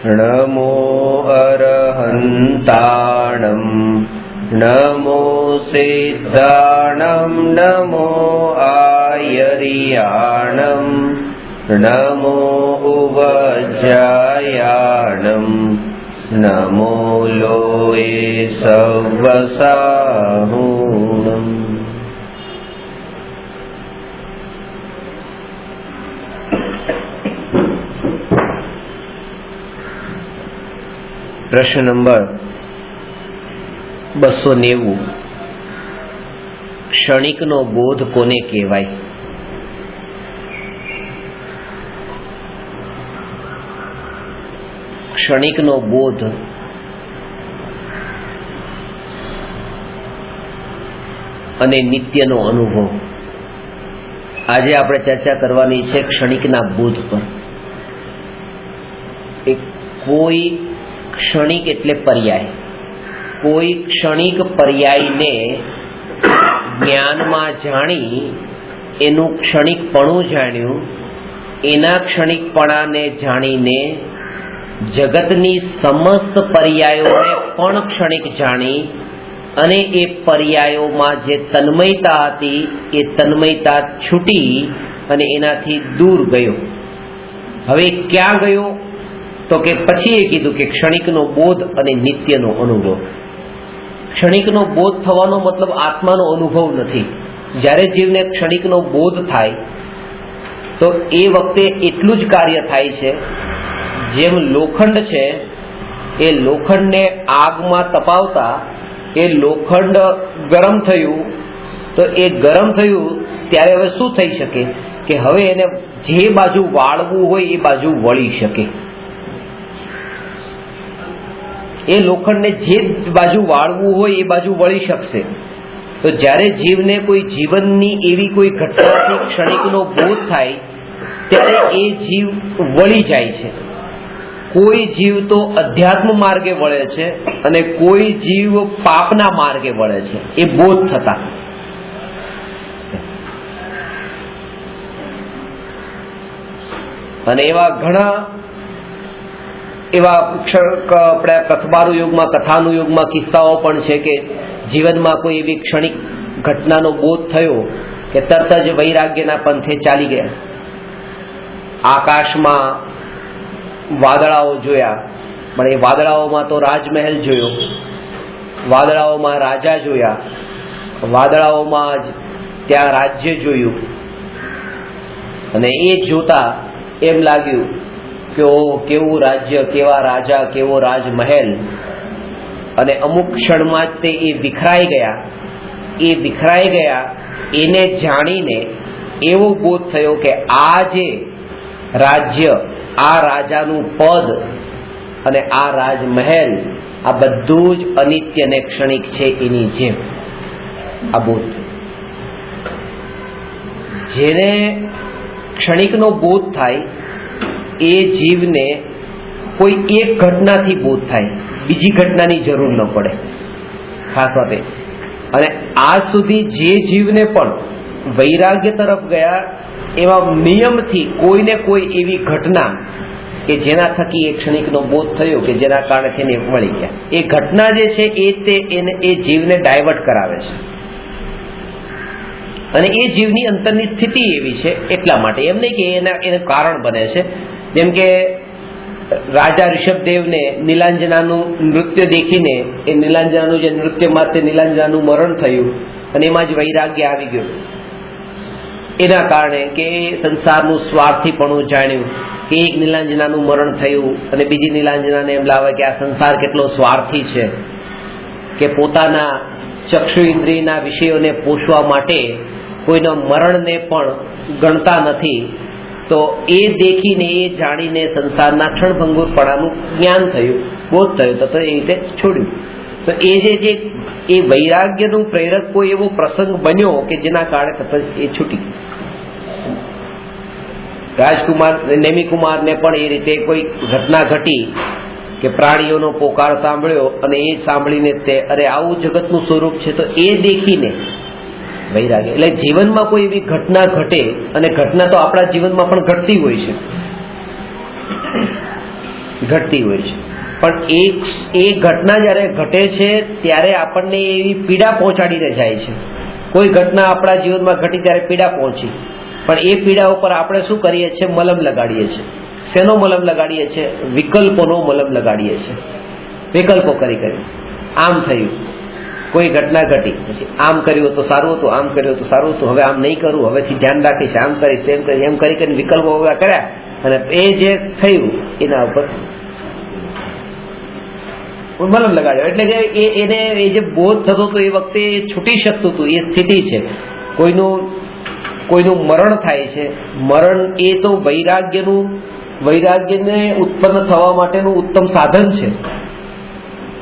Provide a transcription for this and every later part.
नमो अरहन्ताणं नमो सिद्धाणं नमो आयर्याणं नमो उवज्जायाणं नमो लोये सव्वसाहूणम्। प्रश्न नंबर 290 क्षणिक नो बोध कोने कहेवाय? क्षणिक नो बोध अने नित्य नो अनुभव। आज आपणे चर्चा करवानी छे क्षणिकना बोध पर। एक कोई क्षणिक एटले पर्याय, कोई क्षणिक पर्याय ने ज्ञान में जाणी एनु क्षणिकपणु जाण्यु, एना क्षणिकपणा ने जाणीने जगतनी समस्त पर्यायोने पण क्षणिक जाणी अने ए पर्यायोमां जे तन्मयता हती ए तन्मयता छूटी अने एनाथी दूर गयो। हवे क्या गयो? तो के पछी ए कीधुं के क्षणिकनो बोध अने नित्यनो अनुभव। क्षणिकनो बोध थवानो मतलब आत्मानो अनुभव नथी। ज्यारे जीवने क्षणिकनो बोध थाय तो ए वखते एटલું જ कार्य थाय छे जेम लोखंड छे ए लोखंडने आगमां तपावता ए लोखंड गरम थयुं तो ए गरम थयुं त्यारे हवे शुं थई शके के हवे एने जे बाजु वाळवुं होय ए बाजु वળી शके। ए लोखंड ने जे बाजू वाळवू होय ए बाजू वળી शकशे। तो ज्यारे जीवने कोई जीवननी एवी कोई घटनाथी क्षणिकनो बोध थाय त्यारे ए जीव वળી जाय छे। कोई जीव तो अध्यात्म मार्गे वळे छे अने कोई जीव पापना मार्गे वळे छे ए बोध थता। अने एवा घणा एवा कथबारू युग में कथानु युग में किस्साओ पण छे के जीवन में कोई एवी क्षणिक घटनानो बोध थयो के तरत ज वैराग्यना पंथे चाली गया। आकाश में वादळाओ जोया पण ए वादळाओ में तो राजमहल जोयो, वादळाओ में राजा जोया, वादळाओ में त्या राज्य जोयुं अने ए जोता एम लाग्युं के ओ केवुं राज्य, केवा राजा, केवो राजमहल। अने अमुक क्षण में ते ए विखराई गया। ए विखराई गया एने जाणीने एवो बोध थयो के आ जे राज्य, आ राजानुं पद अने आ राजमहल आ बधुं ज अनित्य ने क्षणिक छे एनी जेम आ बोध। जेने क्षणिकनो बोध थाय ए जीवने कोई एक घटना थी बोध थाय, बीजी घटनानी जरूर न पड़े। खास बात ए अने आज सुधी जे जीवने पण वैराग्य तरफ गया एवा नियम थी कोई ने कोई एवी घटना के जेना थकी एक क्षणिकनो बोध थयो के जेना कारणे तेने मळी गया। ए घटना जे छे ए जीवने डायवर्ट करावे छे अने ए जीवनी अंतरनी स्थिति एवी छे એટલા માટે एम नहीं के एना कारण बने छे। जेम के राजा ऋषभदेव ने नीलांजनानु नृत्य देखीने ए नीलांजनानु जे नृत्य माटे नीलांजनानु मरण थयुं अने एमां ज वैराग्य आवी गयो। एना कारणे के संसारनु स्वार्थीपणुं जाण्युं के एक नीलांजनानु मरण थयुं अने बीजी नीलांजनाने एम लागे के आ संसार केटलो स्वार्थी छे के पोताना चक्षु इंद्रियना विषयोने पोषवा माटे कोईनो मरणने पण गणता नथी। तो ए देखीने ए जाणीने संसारना क्षणभंगुरपणानुं ज्ञान थयुं, बोध थयो तो ए रीते छोड्युं। तो ए जे ए वैराग्यनुं प्रेरक कोई एवो प्रसंग बन्यो के जेना कारणे तत ए छूटी। राजकुमार नेमिकुमार ने पण ए रीते कोई घटना घटी के प्राणीओनो पोकार सांभळ्यो अने ए सांभळीने ते अरे आवुं जगतनुं स्वरूप छे तो ए देखीने वैराग्य। એટલે જીવનમાં કોઈ એવી ઘટના ઘટે અને ઘટના તો આપણા જીવનમાં પણ ઘટતી હોય છે ઘટતી હોય છે, પણ એ ઘટના જ્યારે ઘટે છે ત્યારે આપણને એવી પીડા પહોંચાડીને જાય છે. કોઈ ઘટના આપણા જીવનમાં ઘટી ત્યારે પીડા પહોંચી, પણ એ પીડા ઉપર આપણે શું કરીએ છીએ? મલમ લગાડીએ છીએ. શેનો મલમ લગાડીએ છીએ? વિકલ્પોનો મલમ લગાડીએ છીએ. વિકલ્પો કરી આમ થયું, કોઈ ઘટના ઘટી, પછી આમ કર્યું તો સારું હતું, આમ કર્યું તો સારું હતું, હવે આમ નહીં કરું, હવેથી ધ્યાન રાખીશ, આમ કરીશ, તેમ કરીશ, એમ કરી વિકલ્પો કર્યા, અને એ જે થયું એના ઉપર મલમ લગાડ્યો. એટલે કે એને એ જે બોધ થતો હતો એ વખતે છૂટી શકતું હતું, એ સ્થિતિ છે. કોઈનું મરણ થાય છે, મરણ એ તો વૈરાગ્યને ઉત્પન્ન થવા માટેનું ઉત્તમ સાધન છે.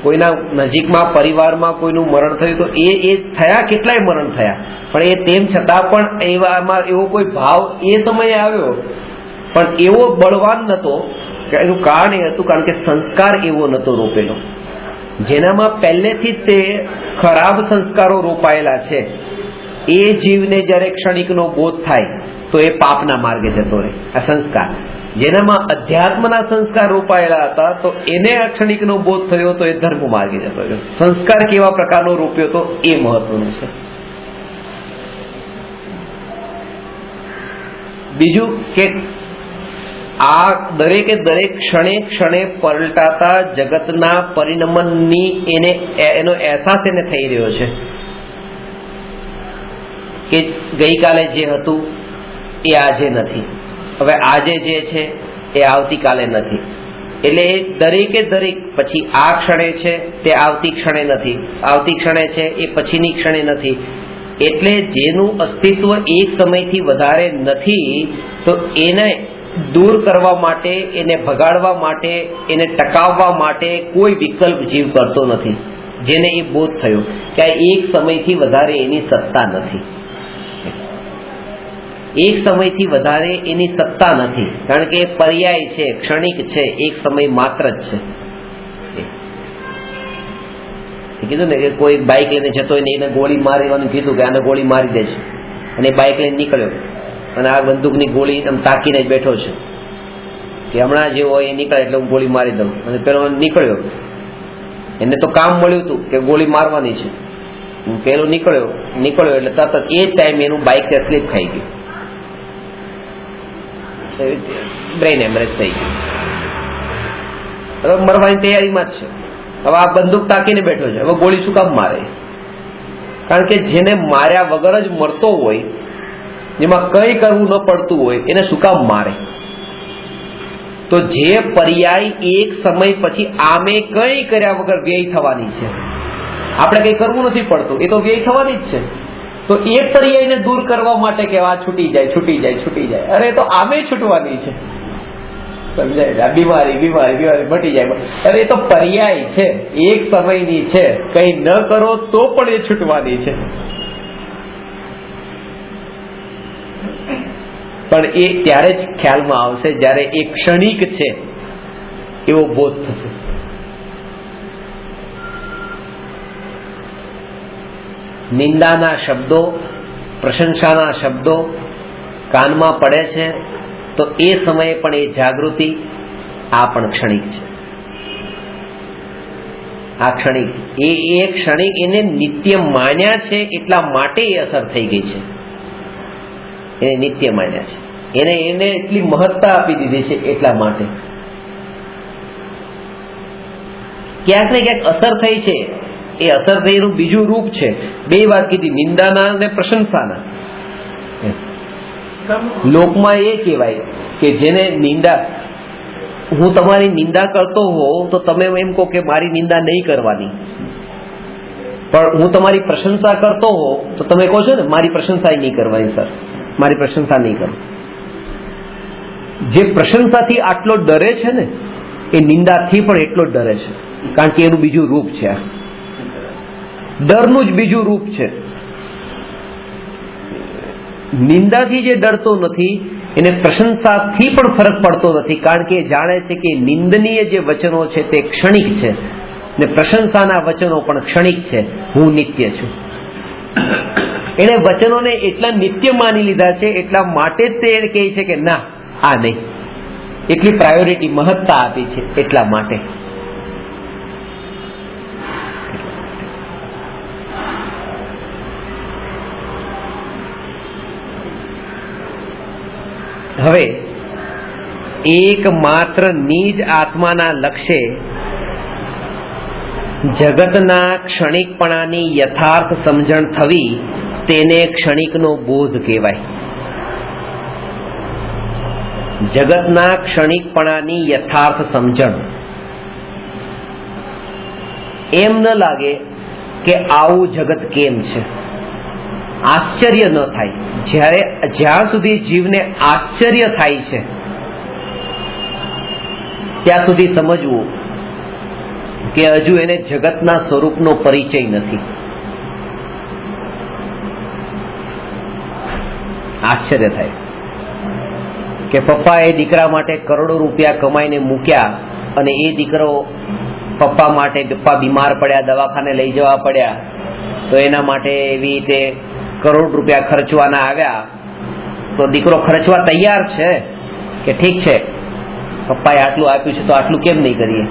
કોઈના નજીકમાં પરિવારમાં કોઈનું મરણ થયું તો એ થયા, કેટલાય મરણ થયા, પણ એ તેમ છતાં પણ એવો કોઈ ભાવ એ સમયે આવ્યો, પણ એવો બળવાન નહોતો. એનું કારણ એ હતું કારણ કે સંસ્કાર એવો નહોતો રોપેલો, જેનામાં પહેલેથી જ તે ખરાબ સંસ્કારો રોપાયેલા છે. એ જીવને જ્યારે ક્ષણિકનો બોધ થાય તો એ પાપના માર્ગે જતો રહે. આ સંસ્કાર જેનામાં અધ્યાત્મના સંસ્કાર રોપાયેલા હતા તો એને આ ક્ષણિકનો બોધ થયો તો એ ધર્મ માર્ગે જતો રહ્યો. સંસ્કાર કેવા પ્રકારનો રોપ્યો તો એ મહત્વનું છે. બીજું કે આ દરેકે દરેક ક્ષણે પલટાતા જગતના પરિણમનની એનો અહેસાસ એને થઈ રહ્યો છે કે ગઈકાલે જે હતું એ આજે નથી, હવે આજે જે છે એ આવતીકાલે નથી. એટલે એ દરેકે દરેક પછી આ ક્ષણે છે તે આવતી ક્ષણે નથી, આવતી ક્ષણે છે એ પછીની ક્ષણે નથી. એટલે જેનું અસ્તિત્વ એક સમયથી વધારે નથી તો એને દૂર કરવા માટે, એને ભગાડવા માટે, એને ટકાવવા માટે કોઈ વિકલ્પ જીવ કરતો નથી. જેને એ બોધ થયો કે આ એક સમયથી વધારે એની સત્તા નથી, એક સમયથી વધારે એની સત્તા નથી, કારણ કે એ પર્યાય છે, ક્ષણિક છે, એક સમય માત્ર જ છે. કીધું ને કે કોઈ બાઇક લઈને જતો હોય ને એને ગોળી મારવાનું કીધું કે આને ગોળી મારી દે છે, અને બાઇક લઈને નીકળ્યો અને આ બંદૂકની ગોળી આમ તાકીને જ બેઠો છે કે હમણાં જે હોય એ નીકળે એટલે હું ગોળી મારી દઉં. અને પેલો નીકળ્યો, એને તો કામ મળ્યું હતું કે ગોળી મારવાની છે. પેલો નીકળ્યો એટલે તરત એ જ ટાઈમે એનું બાઇક સ્લીપ ખાઈ ગયું, બ્રેઇન હેમરેજ થઈ ગયું. હવે મરવાની તૈયારીમાં જ છે. હવે આ બંદૂક તાકીને બેઠો છે, હવે ગોળી શું કામ મારે? કારણ કે જેને માર્યા વગર જ મરતો હોય, જેમાં કંઈ કરવું ન પડતું હોય, એને શું કામ મારે? તો જે પર્યાય એક સમય પછી આમે કંઈ કર્યા વગર વ્યય થવાની છે, આપણે કંઈ કરવું નથી પડતું, એ તો વ્યય થવાની જ છે. તો એ પર્યાયને દૂર કરવા માટે કે આ છૂટી જાય, અરે તો આમે છૂટવાની છે. સમજાય? બીમારી મટી જાય, અરે એ તો પર્યાય છે, એક સમયની છે, કંઈ ન કરો તો પણ એ છૂટવાની છે. પણ એ ત્યારે જ ખ્યાલમાં આવશે જ્યારે એ ક્ષણિક છે એવો બોધ થશે. નિંદાના શબ્દો, પ્રશંસાના શબ્દો કાનમાં પડે છે તો એ સમયે પણ એ જાગૃતિ, આ પણ ક્ષણિક છે. આ ક્ષણિક, એ ક્ષણિક એને નિત્ય માન્યા છે એટલા માટે એ અસર થઈ ગઈ છે. એને નિત્ય માન્યા છે, એને એટલી મહત્તા આપી દીધી છે એટલા માટે. ક્યાંક ને ક્યાંક અસર થઈ છે, એ અસર થઈનું બીજું રૂપ છે. બે વાત કીધી, નિંદાના અને પ્રશંસાના. લોકમાં એ કહેવાય કે જેને નિંદા, હું તમારી નિંદા કરતો હોઉં તો તમે એમ કહો કે મારી નિંદા નહીં કરવાની, પણ હું તમારી પ્રશંસા કરતો હોઉં તો તમે કહો છો ને મારી પ્રશંસા નહીં કરવાની, સર મારી પ્રશંસા નહીં કરો. જે પ્રશંસાથી આટલો ડરે છે ને એ નિંદાથી પણ એટલો જ ડરે છે, કારણ કે એનું બીજું રૂપ છે. આ ડરનું જ બીજું રૂપ છે. નિંદાથી જે ડરતો નથી એને પ્રશંસાથી પણ ફરક પડતો નથી, કારણ કે એ જાણે છે કે નિંદનીય જે વચનો છે તે ક્ષણિક છે ને પ્રશંસાના વચનો પણ ક્ષણિક છે. હું નિત્ય છું. એને વચનોને એટલા નિત્ય માની લીધા છે, એટલા માટે જ તે કહે છે કે ના આ નહીં, એટલી પ્રાયોરિટી, મહત્તા આપી છે એટલા માટે. હવે એકમાત્ર નિજ આત્માના લક્ષ્ય જગતના ક્ષણિકપણાની યથાર્થ સમજણ થવી, તેને ક્ષણિકનો બોધ કહેવાય. જગતના ક્ષણિકપણાની યથાર્થ સમજણ. એમ ન લાગે કે આવું જગત કેમ છે, આશ્ચર્ય ન થાય. જ્યાં સુધી જીવને આશ્ચર્ય થાય છે ત્યાં સુધી સમજવું કે હજુ એને જગતના સ્વરૂપનો પરિચય નથી. આશ્ચર્ય થાય કે પપ્પાએ દીકરા માટે કરોડો રૂપિયા કમાઈને મૂક્યા અને એ દીકરો પપ્પા માટે, પપ્પા બીમાર પડ્યા, દવાખાને લઈ જવા પડ્યા, તો એના માટે એવી રીતે કરોડ રૂપિયા ખર્ચવાના આવ્યા, તો દીકરો ખર્ચવા તૈયાર છે કે ઠીક છે પપ્પાએ આટલું આપ્યું છે તો આટલું કેમ નહીં કરીએ.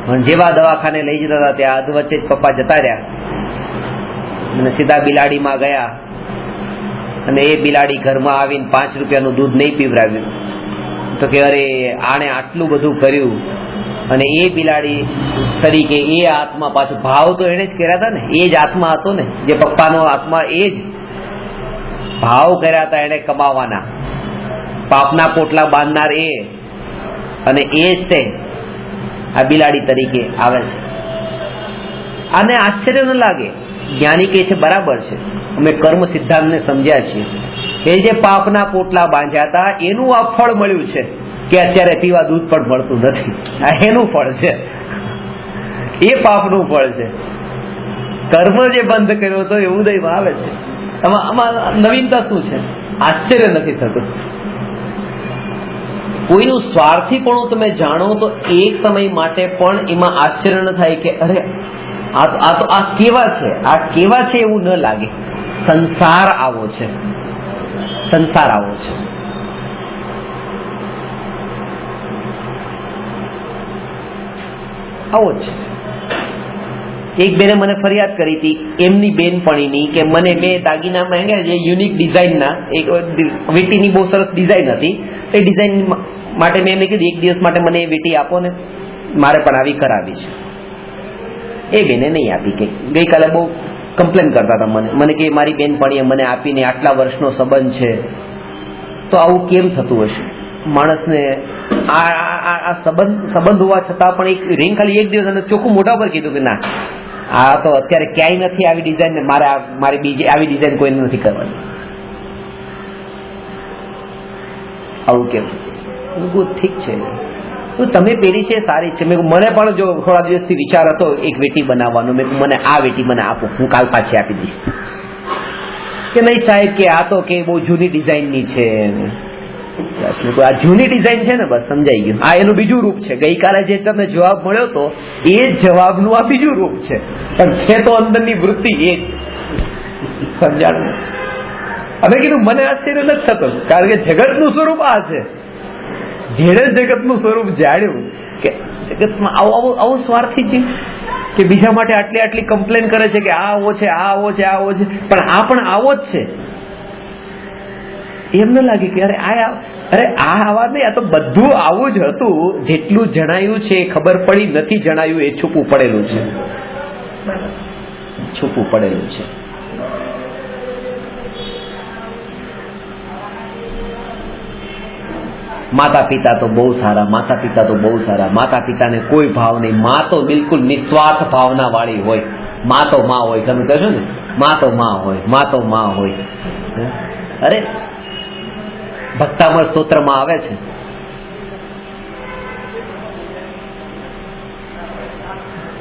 પણ જેવા દવાખાને લઈ જતા હતા ત્યાં અધ વચ્ચે જ પપ્પા જતા રહ્યા અને સીધા બિલાડીમાં ગયા અને એ બિલાડી ઘરમાં આવીને 5 રૂપિયાનું દૂધ નહીં પીવરાવ્યું. તો કે અરે આણે આટલું બધું કર્યું, અને એ બિલાડી તરીકે એ આત્મા, પાછું ભાવ તો એને જ કર્યા હતા ને, એ જ આત્મા હતો ને, જે પપ્પાનો આત્મા, એ જ ભાવ કર્યા હતા એને કમાવાના, પાપના પોટલા બાંધનાર એ, અને એ જ તે આ બિલાડી તરીકે આવે છે. આને આશ્ચર્ય ન લાગે. જ્ઞાની કહે છે બરાબર છે, અમે કર્મ સિદ્ધાંતને સમજ્યા છીએ કે જે પાપના પોટલા બાંધ્યા હતા એનું આ ફળ મળ્યું છે કે અત્યારે પીવા દૂધ પણ મળતું નથી. આ એનું ફળ છે, એ પાપનું ફળ છે. કર્મ જે બંધ કર્યો હતો એ ઉદયમાં આવે છે. આમાં નવીનતા શું છે? આશ્ચર્ય નથી થતું. કોઈનું સ્વાર્થીપણું તમે જાણો તો એક સમય માટે પણ એમાં આશ્ચર્ય ન થાય કે અરે આ કેવા છે, આ કેવા છે એવું ન લાગે. સંસાર આવો છે, સંસાર આવો છે. આવો જ. એક બેને મને ફરિયાદ કરી હતી એમની બેનપણીની કે મને બે દાગીના માંગ્યા જે યુનિક ડિઝાઇનના, એક વીટીની બહુ સરસ ડિઝાઇન હતી, એ ડિઝાઇન માટે મેં એમને કીધું એક દિવસ માટે મને એ વીટી આપો ને, મારે પણ આવી કરાવી છે. એ બેને નહીં આપી. કે ગઈકાલે બહુ કમ્પ્લેન કરતા હતા મને કે મારી બેનપણીએ મને આપીને આટલા વર્ષનો સંબંધ છે, તો આવું કેમ થતું હશે માણસને. આ સંબંધ હોવા છતાં પણ એક રિંગ ખાલી એક દિવસ અને ચોખ્ખું મોઢા પર કીધું કે ના, આ તો અત્યારે ક્યાંય નથી આવી ડિઝાઇન, મારી બીજી આવી ડિઝાઇન કોઈને નથી કરવાની. આવું કેમ? ઠીક છે, તો તમે પેલી છે સારી છે. મેં મને પણ જો થોડા દિવસથી વિચાર હતો એક વેટી બનાવવાનો, મેં મને આ વેટી મને આપો, હું કાલ પાછી આપી દઈશ. કે નહીં સાહેબ કે આ તો કે બહુ જૂની ડિઝાઇનની છે. આ જૂની ડિઝાઇન છે ને, બસ સમજાઈ ગયું. આ એનું બીજું રૂપ છે. ગઈકાલે જે તમને જવાબ મળ્યો તો એ જ જવાબનું આ બીજું રૂપ છે, પણ છે તો અંદરની વૃત્તિ એ જ. સમજાણું? અમે કીધું મને આશ્ચર્ય નથી થતું, કારણ કે જગતનું સ્વરૂપ આ છે. જેણે જગતનું સ્વરૂપ જાણ્યું કે જગતમાં આવું સ્વાર્થી છે કે બીજા માટે આટલી આટલી કમ્પ્લેન કરે છે કે આ આવો છે, આ આવો છે, આ આવો છે, પણ આ પણ આવો જ છે. એમ ન લાગે કે અરે આ આવા નહીં, આ તો બધું આવું જ હતું. જેટલું જણાયું છે એ ખબર પડી, નથી જણાયું એ છૂપું પડેલું છે, છૂપું પડેલું છે. માતા પિતા તો બહુ સારા, માતા પિતા તો બહુ સારા, માતા પિતાને કોઈ ભાવ નહીં. માં તો બિલકુલ નિસ્વાર્થ ભાવના વાળી હોય. માં તો માં હોય, તમે કહેશો ને માં તો માં હોય, માં તો માં હોય. અરે ભક્તામળ સ્તોત્રમાં આવે છે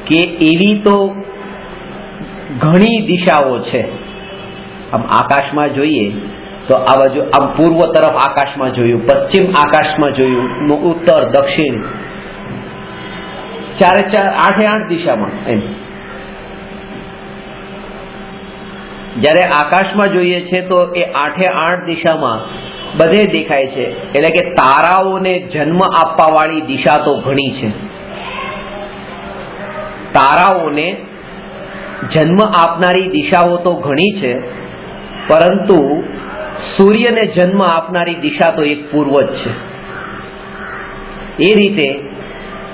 કે એવી તો ઘણી દિશાઓ છે. આમ આકાશમાં જોઈએ તો આ બાજુ આમ પૂર્વ તરફ આકાશમાં જોયું, પશ્ચિમ આકાશમાં જોયું, ઉત્તર, દક્ષિણ, 8 દિશામાં. એમ જ્યારે આકાશમાં જોઈએ છે તો એ 8 દિશામાં બધે દેખાય છે. એટલે કે તારાઓને જન્મ આપવા વાળી દિશા તો ઘણી છે. તારાઓને જન્મ આપનારી દિશાઓ તો ઘણી છે, પરંતુ સૂર્યને જન્મ આપનારી દિશા તો એક પૂર્વ જ છે. એ રીતે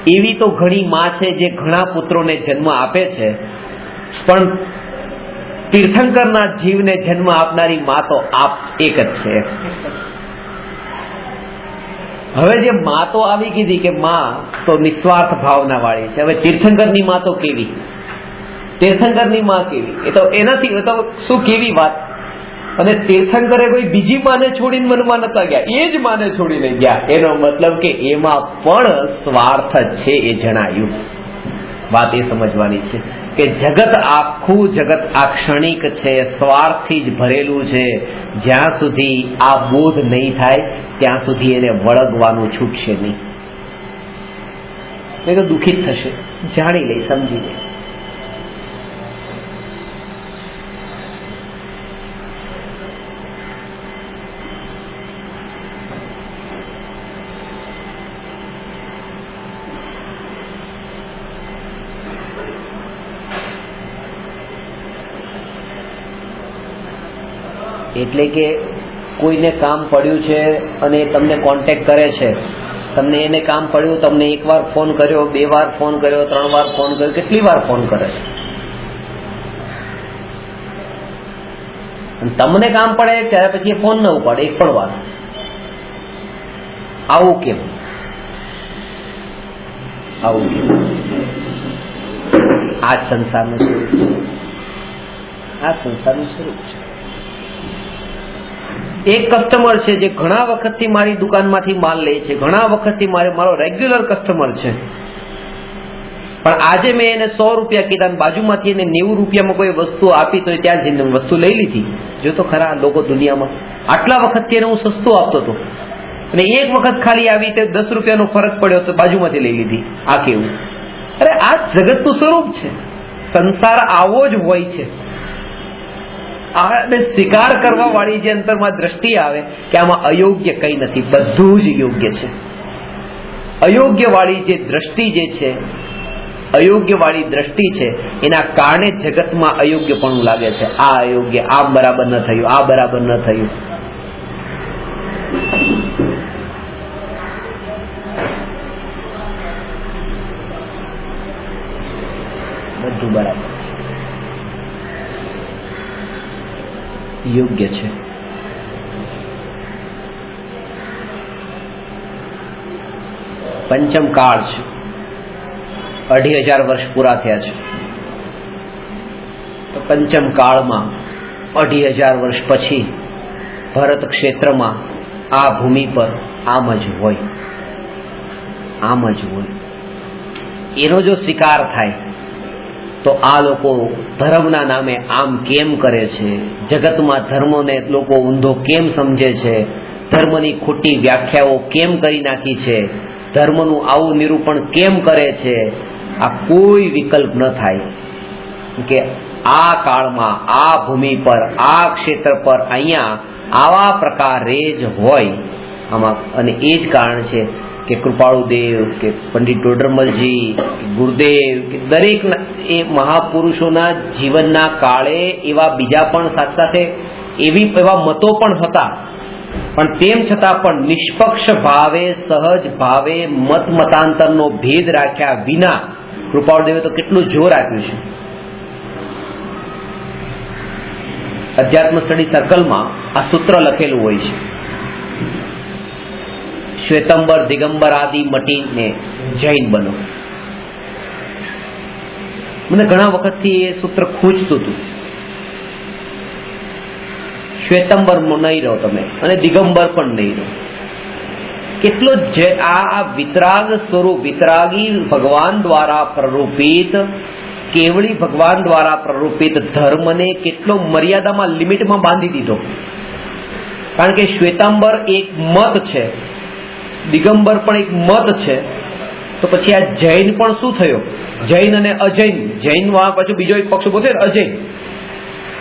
એવી તો ઘણી માં છે જે ઘણા પુત્રોને જન્મ આપે છે, પણ તીર્થંકરના જીવને જન્મ આપનારી માં તો આપ એક જ છે. હવે જે માં તો આવી કીધી કે માં તો નિસ્વાર્થ ભાવના વાળી છે. હવે તીર્થંકરની માં તો કેવી, તીર્થંકરની માં કેવી, એ તો એનાથી તો શું કેવી વાત. અને તીર્થંકરે કોઈ બીજી માને છોડીને વનમાં નતા ગયા, એ જ માને છોડીને ગયા. એનો મતલબ કે એમાં પણ સ્વાર્થ છે, એ જણાયું. વાત એ સમજવાની છે કે જગત, આખું જગત આ ક્ષણિક છે, સ્વાર્થથી જ ભરેલું છે. જ્યાં સુધી આ બોધ નહીં થાય ત્યાં સુધી એને વળગવાનું છૂટશે નહીં. એ તો દુઃખિત થશે. જાણી લે, સમજી લે. એટલે કે કોઈને કામ પડ્યું છે અને તમને કોન્ટેક્ટ કરે છે, તમને એને કામ પડ્યું, તમને એક વાર ફોન કર્યો, 2 વાર ફોન કર્યો, 3 વાર ફોન કર્યો, કેટલી વાર ફોન કરે છે. તમને કામ પડે ત્યારે પછી ફોન ન ઉપાડે એક પણ વાર. આવું કેમ? આવું કેમ? આ સંસારનું સ્વરૂપ છે. આ સંસારનું સ્વરૂપ છે. એક કસ્ટમર છે જે ઘણા વખતથી મારી દુકાનમાંથી માલ લે છે, ઘણા વખતથી મારો રેગ્યુલર કસ્ટમર છે, પણ આજે મેં એને 100 રૂપિયા કીધા, બાજુમાંથી એને 90 રૂપિયામાં કોઈ વસ્તુ આપી તો ત્યાં જઈને વસ્તુ લઈ લીધી. જો તો ખરા લોકો દુનિયામાં આટલા વખતથી એને હું સસ્તું આપતો હતો, અને એક વખત ખાલી આવી તે 10 રૂપિયાનો ફરક પડ્યો તો બાજુમાંથી લઈ લીધી. આ કેવું? અરે આ જગતનું સ્વરૂપ છે. સંસાર આવો જ હોય છે. આને સ્વીકાર કરવા વાળી જે અંતરમાં દ્રષ્ટિ આવે કે આમાં અયોગ્ય કઈ નથી, બધું જ યોગ્ય છે. અયોગ્ય વાળી જે દ્રષ્ટિ જે છે, અયોગ્ય વાળી દ્રષ્ટિ છે, એના કારણે જગતમાં અયોગ્ય પણ લાગે છે. આ અયોગ્ય, આ બરાબર ન થયું, આ બરાબર ન થયું. બધું બરાબર યોગ્ય છે. પંચમ કાળ છે. 2500 વર્ષ પૂરા થયા છે. તો પંચમ કાળમાં 2500 વર્ષ પછી ભરત ક્ષેત્રમાં આ ભૂમિ પર આમ જ હોય, આમ જ હોય. એનો જો સ્વીકાર થાય તો આ લોકો ધર્મના નામે આમ કેમ કરે છે, જગતમાં ધર્મને લોકો ઊંધો કેમ સમજે છે, ધર્મની ખોટી વ્યાખ્યાઓ કેમ કરી નાખી છે, ધર્મનું આવું નિરૂપણ કેમ કરે છે, આ કોઈ વિકલ્પ ન થાય કે આ કાળમાં આ ભૂમિ પર આ ક્ષેત્ર પર અહીંયા આવા પ્રકારે જ હોય આમાં. અને એ જ કારણ છે કે કૃપાળુદેવ કે પંડિત ટોડરમલજી, ગુરુદેવ કે દરેક એ મહાપુરુષોના જીવનના કાળે એવા બીજા પણ સાથે સાથે એવા મતો પણ હતા, પણ તેમ છતાં પણ નિષ્પક્ષ ભાવે, સહજ ભાવે મતાંતરનો ભેદ રાખ્યા વિના કૃપાળુદેવે તો કેટલું જોર આપ્યું છે. અધ્યાત્મ સ્ટડી સર્કલમાં આ સૂત્ર લખેલું હોય છે, શ્વેતંબર દિગંબર આદિ મટીને જૈન બનો. મને ઘણા વખતથી એ સૂત્ર ખૂંચતું હતું. શ્વેતંબર નહીં રહો તમે, અને દિગંબર પણ નહીં રહો. કેટલો આ વિતરાગ સ્વરૂપ, વિતરાગી ભગવાન દ્વારા પ્રરૂપિત, કેવળી ભગવાન દ્વારા પ્રરૂપિત ધર્મને કેટલો મર્યાદામાં, લિમિટમાં બાંધી દીધો. કારણ કે શ્વેતાંબર એક મત છે, દિગંબર પણ એક મત છે, તો પછી આ જૈન પણ શું થયો? જૈન અને અજૈન. જૈન પાછું બીજો એક પક્ષ બોલે અજૈન,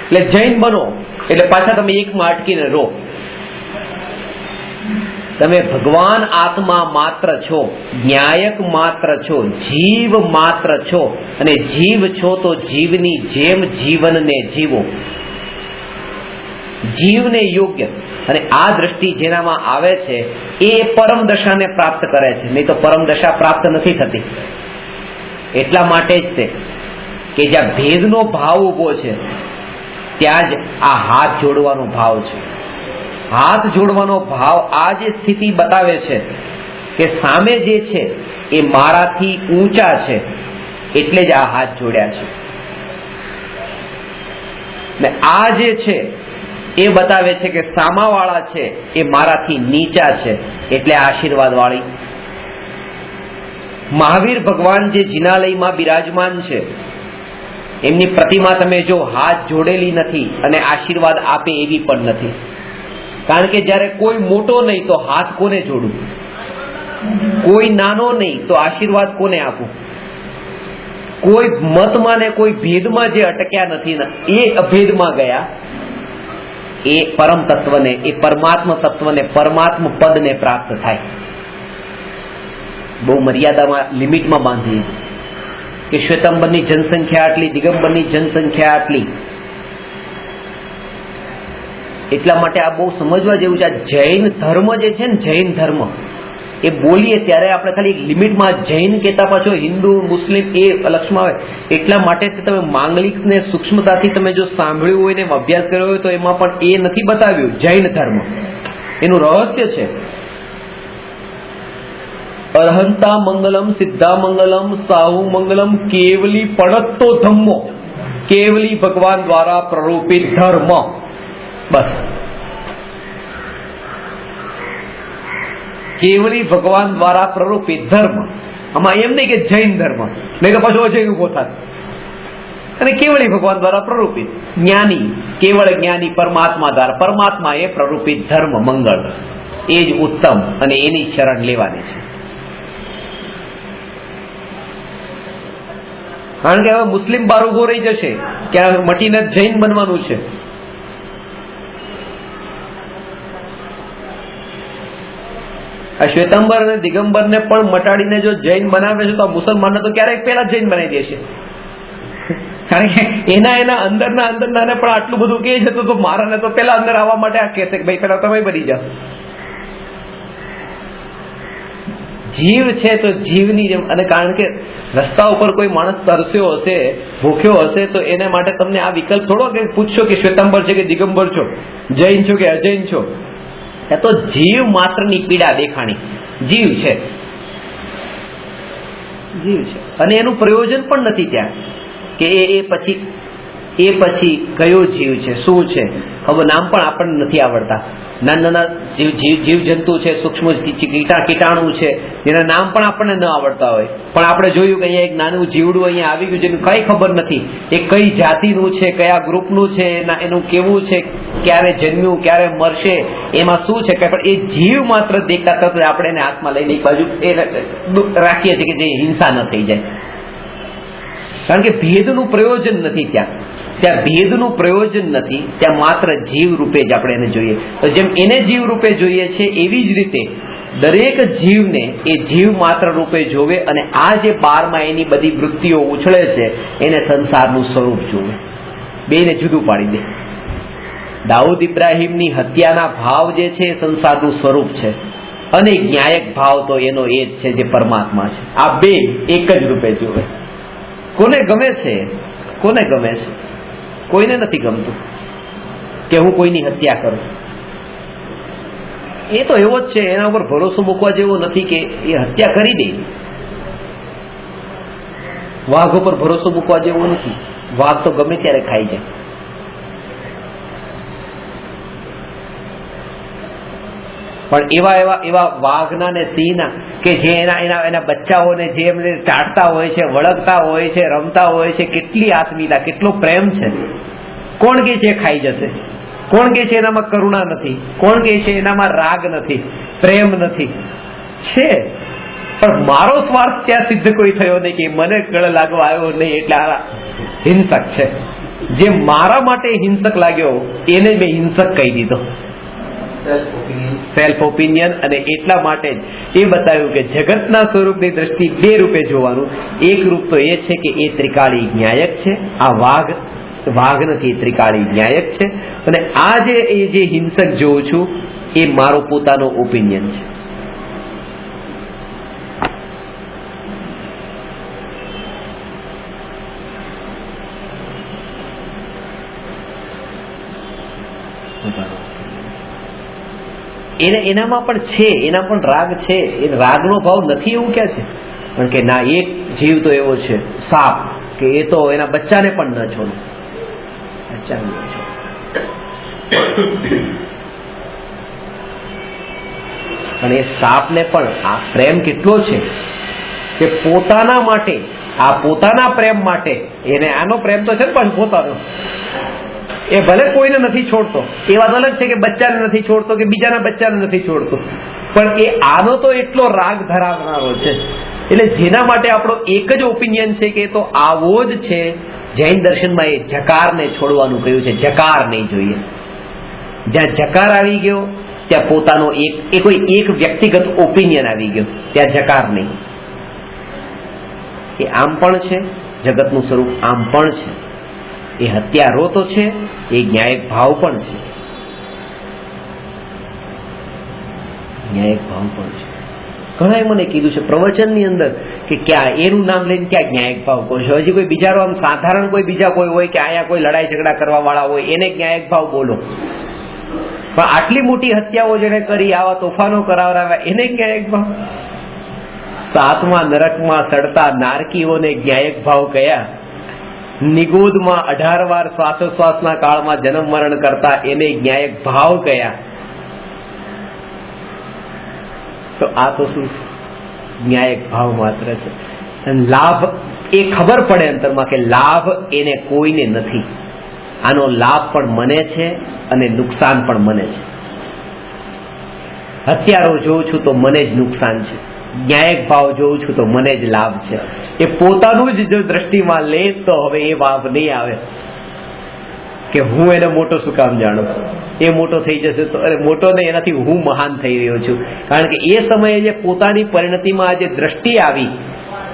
એટલે જૈન બનો એટલે પાછા તમે એકમાં અટકીને રહો. તમે ભગવાન આત્મા માત્ર છો, ન્યાયક માત્ર છો, જીવ માત્ર છો, અને જીવ છો તો જીવની જેમ જીવનને જીવો, જીવને યોગ્ય. અને આ દ્રષ્ટિ જેનામાં આવે છે એ પરમ દશાને પ્રાપ્ત કરે છે, નહીં તો પરમ દશા પ્રાપ્ત નથી થતી. એટલા માટે જ તે કે જ્યાં ભેદનો ભાવ ઉભો છે ત્યાં જ આ હાથ જોડવાનો ભાવ છે. હાથ જોડવાનો ભાવ આ જે સ્થિતિ બતાવે છે કે સામે જે છે એ મારાથી ઊંચા છે, એટલે જ આ હાથ જોડ્યા છે. ને આ જે છે એ બતાવે છે કે સામાવાળા છે એ મારાથી નીચા છે, એટલે આશીર્વાદ વાળી. મહાવીર ભગવાન જે જિનાલયમાં બિરાજમાન છે એમની પ્રતિમા તમે જો હાથ જોડેલી નથી અને આશીર્વાદ આપે એવી પણ નથી. કારણ કે જ્યારે કોઈ મોટો નહીં તો હાથ કોને જોડું, કોઈ નાનો નહીં તો આશીર્વાદ કોને આપું. કોઈ મતમાં ને કોઈ ભેદમાં જે અટક્યા નથી ને એ અભેદમાં ગયા, એ પરમ તત્વને, એ પરમાત્મા તત્વને, પરમાત્મા પદને પ્રાપ્ત થાય. બહુ મર્યાદામાં, લિમિટમાં બાંધી કે શ્વેતંબરની જનસંખ્યા આટલી, દિગંબરની જનસંખ્યા આટલી. એટલા માટે આ બહુ સમજવા જેવું છે. આ જૈન ધર્મ જે છે ને, જૈન ધર્મ એ બોલીએ ત્યારે આપણે ખાલી લિમિટમાં જૈન કહેતા, પાછો હિન્દુ મુસ્લિમ એ લક્ષમાં આવે. એટલા માટે તમે માંગલિક ને સૂક્ષ્મતાથી તમે જો સાંભળ્યું હોય ને અભ્યાસ કર્યો હોય તો એમાં પણ એ નથી બતાવ્યું. જૈન ધર્મ એનું રહસ્ય છે. અર્હંતા મંગલમ, સિદ્ધા મંગલમ, સાહુ મંગલમ, કેવલી પડતો ધમ્મો, કેવલી ભગવાન દ્વારા પ્રરૂપિત ધર્મ. બસ કેવલી ભગવાન દ્વારા પ્રરૂપિત ધર્મ. આમાં એમ નહીં કે જૈન ધર્મ, નહીં તો પાછો અજય ઉભો થાય. અને કેવળી ભગવાન દ્વારા પ્રરૂપિત જ્ઞાની, કેવળ જ્ઞાની પરમાત્મા દ્વારા, પરમાત્મા એ પ્રરૂપિત ધર્મ મંગળ, એ જ ઉત્તમ અને એની શરણ લેવાની છે. કારણ કે હવે મુસ્લિમ બાર ઉભો રહી જશે કે મટીને જૈન બનવાનું છે. આ શ્વેતાંબર અને દિગંબર ને પણ મટાડીને જો જૈન બનાવે છે તો આ મુસલમાનને તો ક્યારેક પહેલા જૈન બનાવી દેશે. કારણ કે એના અંદરના પણ આટલું બધું કે છે તો મારાને તો પેલા અંદર આવવા માટે આ કહેશે કે ભાઈ પેલા તમે બની જાઓ. જીવ છે તો જીવની જેમ. અને કારણ કે રસ્તા ઉપર કોઈ માણસ તરસ્યો હશે, ભૂખ્યો હશે, તો એના માટે તમને આ વિકલ્પ થોડો કે પૂછશો કે શ્વેતાંબર છે કે દિગંબર છો, જૈન છો કે અજૈન છો. તો જીવ માત્રની પીડા દેખાણી. જીવ છે, જીવ છે, અને એનું પ્રયોજન પણ નથી ત્યાં કે એ પછી કયો જીવ છે, શું છે, હવે નામ પણ આપણને નથી આવડતા. નાના જીવ જંતુ છે, સૂક્ષ્મ કીટાણુ છે, જેના નામ પણ આપણને ન આવડતા હોય. પણ આપણે જોયું કે અહીંયા એક નાનું જીવડું અહીંયા આવી ગયું જેનું કઈ ખબર નથી એ કઈ જાતિનું છે, કયા ગ્રુપનું છે, એનું કેવું છે, ક્યારે જન્મ્યું, ક્યારે મરશે, એમાં શું છે, પણ એ જીવ માત્ર દેખાતા તો આપણે એને હાથમાં લઈને એક બાજુ એ રાખીએ છીએ કે જે હિંસા ન થઈ જાય. કારણ કે ભેદનું પ્રયોજન નથી ત્યાં ભેદનું પ્રયોજન નથી, ત્યાં માત્ર જીવ રૂપે જ આપણે એને જોઈએ. તો જેમ એને જીવ રૂપે જોઈએ છે એવી જ રીતે દરેક જીવને એ જીવ માત્ર રૂપે જોવે અને આ જે બારમાં એની બધી વૃત્તિઓ ઉછળે છે એને સંસારનું સ્વરૂપ જોવે, બેને જુદું પાડી દે. દાઉદ ઇબ્રાહીમની હત્યાના ભાવ જે છે એ સંસારનું સ્વરૂપ છે અને ન્યાયક ભાવ તો એનો એ જ છે જે પરમાત્મા છે. આ બે એક જ રૂપે જોવે. કોને ગમે છે? કોને ગમે છે? કોઈને નથી ગમતું કે હું કોઈની હત્યા કરું. એ તો એવો જ છે, એના ઉપર ભરોસો મૂકવા જેવો નથી કે એ હત્યા કરી દે. વાઘ ઉપર ભરોસો મૂકવા જેવો નથી. વાઘ તો ગમે ત્યારે ખાઈ જાય. પણ એવા વાઘના ને સિંહના કે જે એના બચ્ચાઓને જે એમને ચાટતા હોય છે, વળગતા હોય છે, રમતા હોય છે, કેટલી આત્મીયતા, કેટલો પ્રેમ છે. કોણ કે છે ખાઈ જશે? કોણ કે છે એનામાં કરુણા નથી? કોણ કે છે એનામાં રાગ નથી, પ્રેમ નથી? છે, પણ મારો સ્વાર્થ ત્યાં સિદ્ધ કોઈ થયો નહીં કે મને ગળ લાગવા આવ્યો નહીં એટલે આ હિંસક છે. જે મારા માટે હિંસક લાગ્યો એને મેં હિંસક કહી દીધો. Self opinion. અને એટલા માટે જ એ બતાવ્યું કે જગતના સ્વરૂપની દ્રષ્ટિ બે રૂપે જોવાનું. એક રૂપ તો એ છે કે એ ત્રિકાળી ન્યાયક છે, આ વાઘ નથી, ત્રિકાળી ન્યાયક છે. અને આ જે હિંસક જોઉં છું એ મારો પોતાનો ઓપિનિયન છે. એનામાં પણ છે, એના પણ રાગ છે. એ રાગનો ભાવ નથી એવું ક્યાં છે? કારણ કે ના, એક જીવ તો એવો છે સાપ કે એ તો એના બચ્ચાને પણ ન છોડે, બચ્ચાને ન છોડે. પણ એ સાપને પણ આ પ્રેમ કેટલો છે કે પોતાના માટે, આ પોતાના પ્રેમ માટે, એને આનો પ્રેમ તો છે ને પણ પોતાનો, એ ભલે કોઈને નથી છોડતો, એ વાત અલગ છે કે બચ્ચાને નથી છોડતો કે બીજાના બચ્ચાને નથી છોડતો, પણ એ આનો તો એટલો રાગ ધરાવનારો છે. એટલે જેના માટે આપણો એક જ ઓપિનિયન છે કે તો આવો જ છે. જૈન દર્શનમાં એ જકારને છોડવાનું કહ્યું છે, જકાર નહીં જોઈએ. જ્યાં જકાર આવી ગયો ત્યાં પોતાનો કોઈ એક વ્યક્તિગત ઓપિનિયન આવી ગયો, ત્યાં જકાર નહીં. એ આમ પણ છે, જગતનું સ્વરૂપ આમ પણ છે, એ હત્યારો તો છે, એ ન્યાયક ભાવ પણ છે, ન્યાયક ભાવ પણ છે. ઘણાએ મને કીધું છે પ્રવચનની અંદર કે ક્યાં એનું નામ લઈને ક્યાં ન્યાયક ભાવ કહો છો? હજી કોઈ બિચારો આમ સાધારણ કોઈ બીજા કોઈ હોય કે અહીંયા કોઈ લડાઈ ઝઘડા કરવા વાળા હોય એને ન્યાયક ભાવ બોલો, પણ આટલી મોટી હત્યાઓ જેને કરી, આવા તોફાનો કરાવરાવ્યા, એને ન્યાયક ભાવ? 7મા નરકમાં સડતા નારકીઓને ન્યાયક ભાવ કયા? નિગોદમાં 18 વાર શ્વાસોશ્વાસના કાળમાં જન્મ મરણ કરતા એને ન્યાયક ભાવ કયા? તો આ તો શું છે? ન્યાયક ભાવ માત્ર છે. લાભ એ ખબર પડે અંતરમાં કે લાભ એને કોઈને નથી, આનો લાભ પણ મને છે અને નુકસાન પણ મને છે. હત્યારો જોઉં છું તો મને જ નુકસાન છે, ન્યાયક ભાવ જોઉં છું તો મને જ લાભ છે. એ પોતાનું જ જો દ્રષ્ટિમાં લે તો હવે એ ભાવ નહીં આવે કે હું એને મોટો શું કામ જાણું, એ મોટો થઈ જશે તો અરે મોટો નહીં, એનાથી હું મહાન થઈ રહ્યો છું. કારણ કે એ સમયે જે પોતાની પરિણતિમાં જે દ્રષ્ટિ આવી,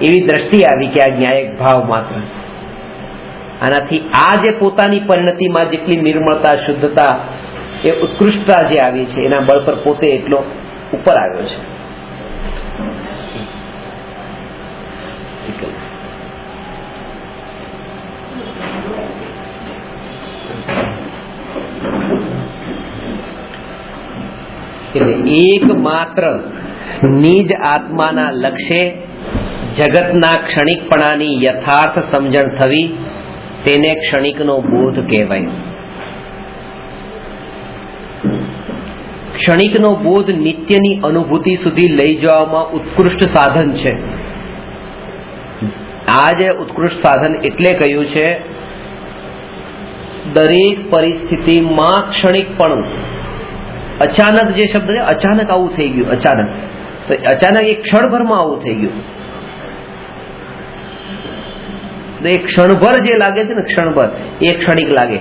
એવી દ્રષ્ટિ આવી કે આ ન્યાયક ભાવ માત્ર. આનાથી આ જે પોતાની પરિણતિમાં જેટલી નિર્મળતા, શુદ્ધતા, એ ઉત્કૃષ્ટતા જે આવી છે એના બળ પર પોતે એટલો ઉપર આવ્યો છે. એક માત્ર નિજ આત્માના લક્ષ્ય જગતના ક્ષણિકપણાની યથાર્થ સમજણ થવી, તેને ક્ષણિકનો બોધ કહેવાય. ક્ષણિકનો બોધ નિત્યની અનુભૂતિ સુધી લઈ જવામાં ઉત્કૃષ્ટ સાધન છે. આ જે ઉત્કૃષ્ટ સાધન એટલે કહ્યું છે, દરેક પરિસ્થિતિમાં ક્ષણિકપણું. અચાનક જે શબ્દ છે, અચાનક આવું થઈ ગયું, અચાનક તો અચાનક એક ક્ષણભરમાં આવું થઈ ગયું. તો એ ક્ષણભર જે લાગે છે ને, ક્ષણભર એ ક્ષણિક લાગે.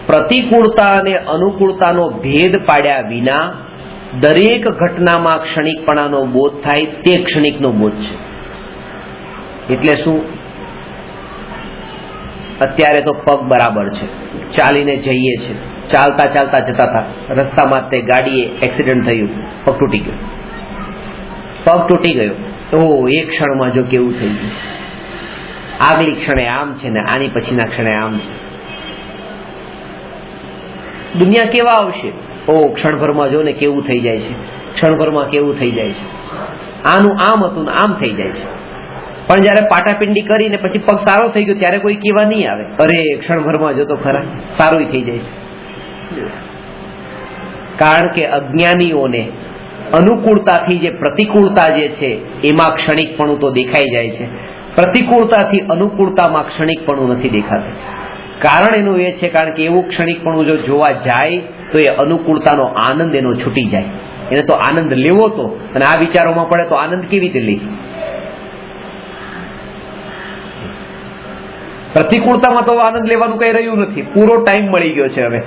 પ્રતિકૂળતા અને અનુકૂળતાનો ભેદ પાડ્યા વિના દરેક ઘટનામાં ક્ષણિકપણાનો બોધ થાય, તે ક્ષણિકનો બોધ છે. એટલે શું? અત્યારે તો પગ બરાબર છે, ચાલીને જઈએ છે, ચાલતા ચાલતા જતા હતા, રસ્તામાં તે ગાડીએ એક્સિડન્ટ થયું, પગ તૂટી ગયો. પગ તૂટી ગયો તો એક ક્ષણમાં જો કેવું થઈ ગયું, આગલી ક્ષણે આમ છે ને આની પછીના ક્ષણે આમ છે. દુનિયા કેવા આવશે, ક્ષણભરમાં જો ને કેવું થઈ જાય છે, ક્ષણભરમાં કેવું થઈ જાય છે. આનું આમ હતું ને આમ થઈ જાય છે. પણ જયારે પાટાપિંડી કરીને પછી પગ સારો થઈ ગયો ત્યારે કોઈ કેવા નહીં આવે, અરે ક્ષણભરમાં જો તો ખરા સારું થઈ જાય છે. કારણ કે અજ્ઞાનીઓને અનુકૂળતાથી જે પ્રતિકૂળતા જે છે એમાં ક્ષણિકપણું તો દેખાઈ જાય છે, પ્રતિકૂળતાથી અનુકૂળતામાં ક્ષણિકપણું નથી દેખાતું. કારણ એનું એ છે, કારણ કે એવું ક્ષણિકપણું જો જોવા જાય તો એ અનુકૂળતાનો આનંદ એનો છૂટી જાય. એને તો આનંદ લેવો તો, અને આ વિચારોમાં પડે તો આનંદ કેવી રીતે લે? પ્રતિકૂળતામાં તો આનંદ લેવાનું કઈ રહ્યું નથી, પૂરો ટાઈમ મળી ગયો છે હવે.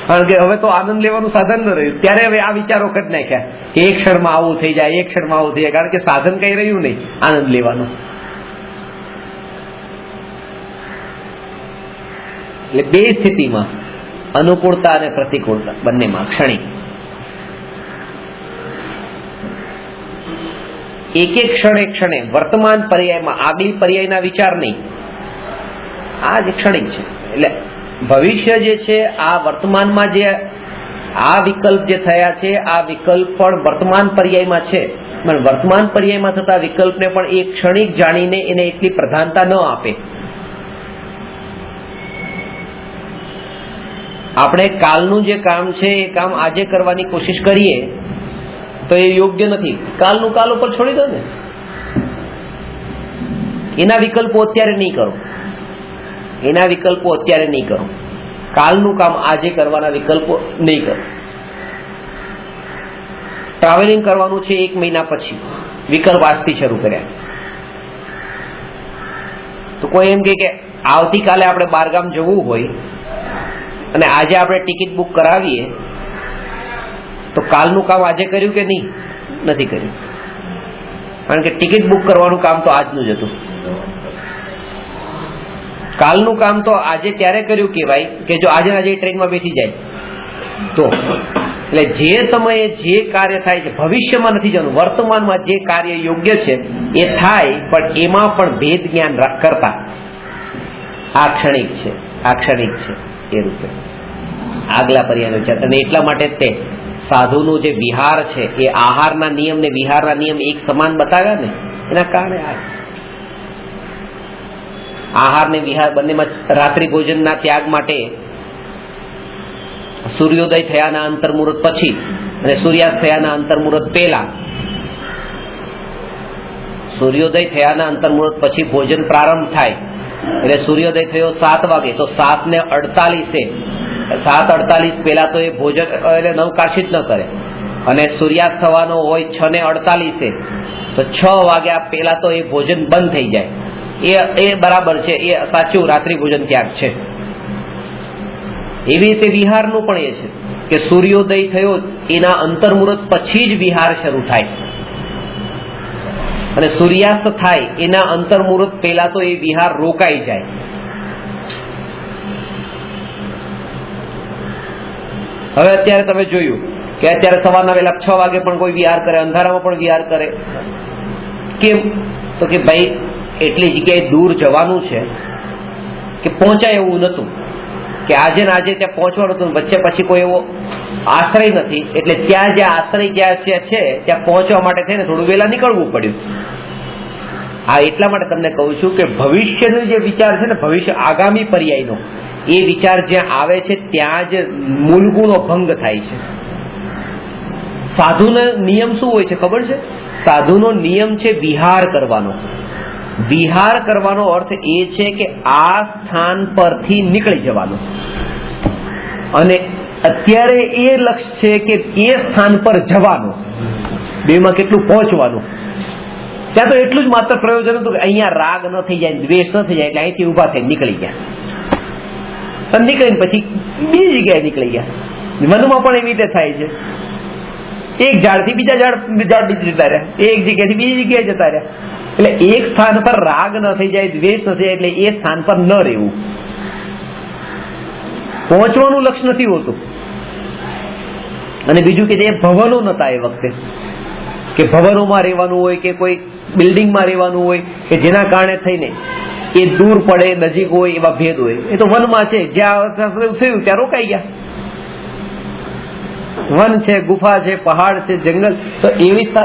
કારણ કે હવે તો આનંદ લેવાનું સાધન ન રહ્યું. ત્યારે હવે આ વિચારો કરી નાખ્યા કે એક ક્ષણમાં આવું થઈ જાય, એક ક્ષણમાં આવું થઈ જાય, કારણ કે સાધન કઈ રહ્યું નહીં આનંદ લેવાનું. એટલે બે સ્થિતિમાં, અનુકૂળતા અને પ્રતિકૂળતા બંનેમાં ક્ષણિક, એક એક ક્ષણે ક્ષણે વર્તમાન પર્યાયમાં, આગલી પર્યાયના વિચાર નહીં, આ જ ક્ષણિક છે. એટલે ભવિષ્ય જે છે આ વર્તમાનમાં જે આ વિકલ્પ જે થયા છે, આ વિકલ્પ પણ વર્તમાન પર્યાયમાં છે, પણ વર્તમાન પર્યાયમાં થતા વિકલ્પને પણ એક ક્ષણિક જાણીને એને એટલી પ્રધાનતા ન આપે. આપણે કાલનું જે કામ છે એ કામ આજે કરવાની કોશિશ કરીએ તો એ યોગ્ય નથી. કાલનું કાલ ઉપર છોડી દો ને, એના વિકલ્પો અત્યારે નહીં કરો, એના વિકલ્પો અત્યારે નહીં કરો. કાલનું કામ આજે કરવાના વિકલ્પો નહીં કરો. ટ્રાવેલિંગ કરવાનું છે 1 મહિના પછી, વિકલ્પ આજથી શરૂ કર્યા. તો કોઈ એમ કે આવતીકાલે આપણે બહારગામ જવું હોય અને આજે આપણે ટિકિટ બુક કરાવીએ તો કાલનું કામ આજે કર્યું કે નહીં? નથી કર્યું, કારણ કે ટિકિટ બુક કરવાનું કામ તો આજનું જ હતું. કાલનું કામ તો આજે ત્યારે કર્યું કહેવાય કે જો આજે આજે ટ્રેનમાં બેસી જાય તો. એટલે જે સમયે જે કાર્ય થાય છે, ભવિષ્યમાં નથી જવાનું, વર્તમાનમાં જે કાર્ય યોગ્ય છે એ થાય, પણ એમાં પણ ભેદ જ્ઞાન કરતા આ ક્ષણિક છે, આ ક્ષણિક છે એ રૂપે આગલા પર્યાયનો વિચાર. અને એટલા માટે તે સાધુનું જે વિહાર છે એ આહારના નિયમ ને વિહારના નિયમ એક સમાન બતાવ્યા ને, એના કારણે આહાર ને વિહાર બંનેમાં રાત્રિ ભોજનના ત્યાગ માટે સૂર્યોદય થયાના અંતર્મુહૂર્ત પછી અને સૂર્યાસ્ત થયાના અંતર્મુહૂર્ત પહેલા, સૂર્યોદય થયાના અંતર્મુહૂર્ત પછી ભોજન પ્રારંભ થાય. એટલે સૂર્યોદય થયો 7 વાગે તો 7:48 પહેલા તો એ ભોજન એટલે નવકાશિત ન કરે, અને સૂર્યાસ્ત થવાનો હોય 6:48 તો 6 વાગ્યા પહેલા તો એ ભોજન બંધ થઈ જાય. એ બરાબર છે, એ સાચું રાત્રિ ભોજન ત્યાગ છે. એવી રીતે વિહારનું પણ એ છે કે સૂર્યોદય થયો એના અંતર્મુહૂર્ત પછી જ વિહાર શરૂ થાય, અને સૂર્યાસ્ત થાય એના અંતર્મુહૂર્ત પહેલા તો એ વિહાર રોકાઈ જાય. હવે અત્યારે તમે જોયું કે અત્યારે સવારના વહેલા 6 વાગે પણ કોઈ વિહાર કરે, અંધારામાં પણ વિહાર કરે. કેમ? તો કે ભાઈ એટલી જગ્યાએ દૂર જવાનું છે કે પહોંચાય એવું નતું, કે આજે ને આજે ત્યાં પહોંચવાનું હતું, વચ્ચે પછી કોઈ એવો આશ્રય નથી, એટલે ત્યાં જ્યાં આશ્રય જ્યાં છે ત્યાં પહોંચવા માટે થઈને થોડું વહેલા નીકળવું પડ્યું. આ એટલા માટે તમને કહું છું કે ભવિષ્યનો જે વિચાર છે ને, ભવિષ્ય આગામી પર્યાયનો એ વિચાર જ્યાં આવે છે ત્યાં જ મૂળગુણો ભંગ થાય છે. સાધુનો નિયમ શું હોય છે ખબર છે? સાધુનો નિયમ છે વિહાર કરવાનો. વિહાર કરવાનો અર્થ એ છે કે આ સ્થાન પરથી નીકળી જવાનું, અને અત્યારે એ લક્ષ્ય છે કે એ સ્થાન પર જવાનું. બેમાં કેટલું પહોંચવાનું, ત્યાં તો એટલું જ માત્ર પ્રયોજન હતું કે અહીંયા રાગ ન થઈ જાય, દ્વેષ ન થઈ જાય, એટલે અહીંથી ઉભા થઈ નીકળી ગયા. નીકળીને પછી બીજી જગ્યાએ નીકળી ગયા. મનમાં પણ એવી રીતે થાય છે, એક ઝાડથી બીજા ઝાડ જતા રહ્યા, એક જગ્યાથી બીજી જગ્યાએ જતા રહ્યા. એટલે એક સ્થાન પર રાગ ન થઈ જાય, દ્વેષ ન થઈ જાય, એટલે એ સ્થાન પર ન રહેવું. પહોંચવાનું લક્ષ્ય નથી હોતું. અને બીજું કે જે ભવનો નતા એ વખતે, કે ભવનોમાં રહેવાનું હોય કે કોઈ બિલ્ડિંગમાં રહેવાનું હોય કે જેના કારણે થઈને એ દૂર પડે નજીક હોય એવા ભેદ હોય. એ તો વનમાં છે, જ્યાં થયું ત્યાં રોકાઈ ગયા. વન છે, ગુફા છે, પહાડ છે, જંગલ, તો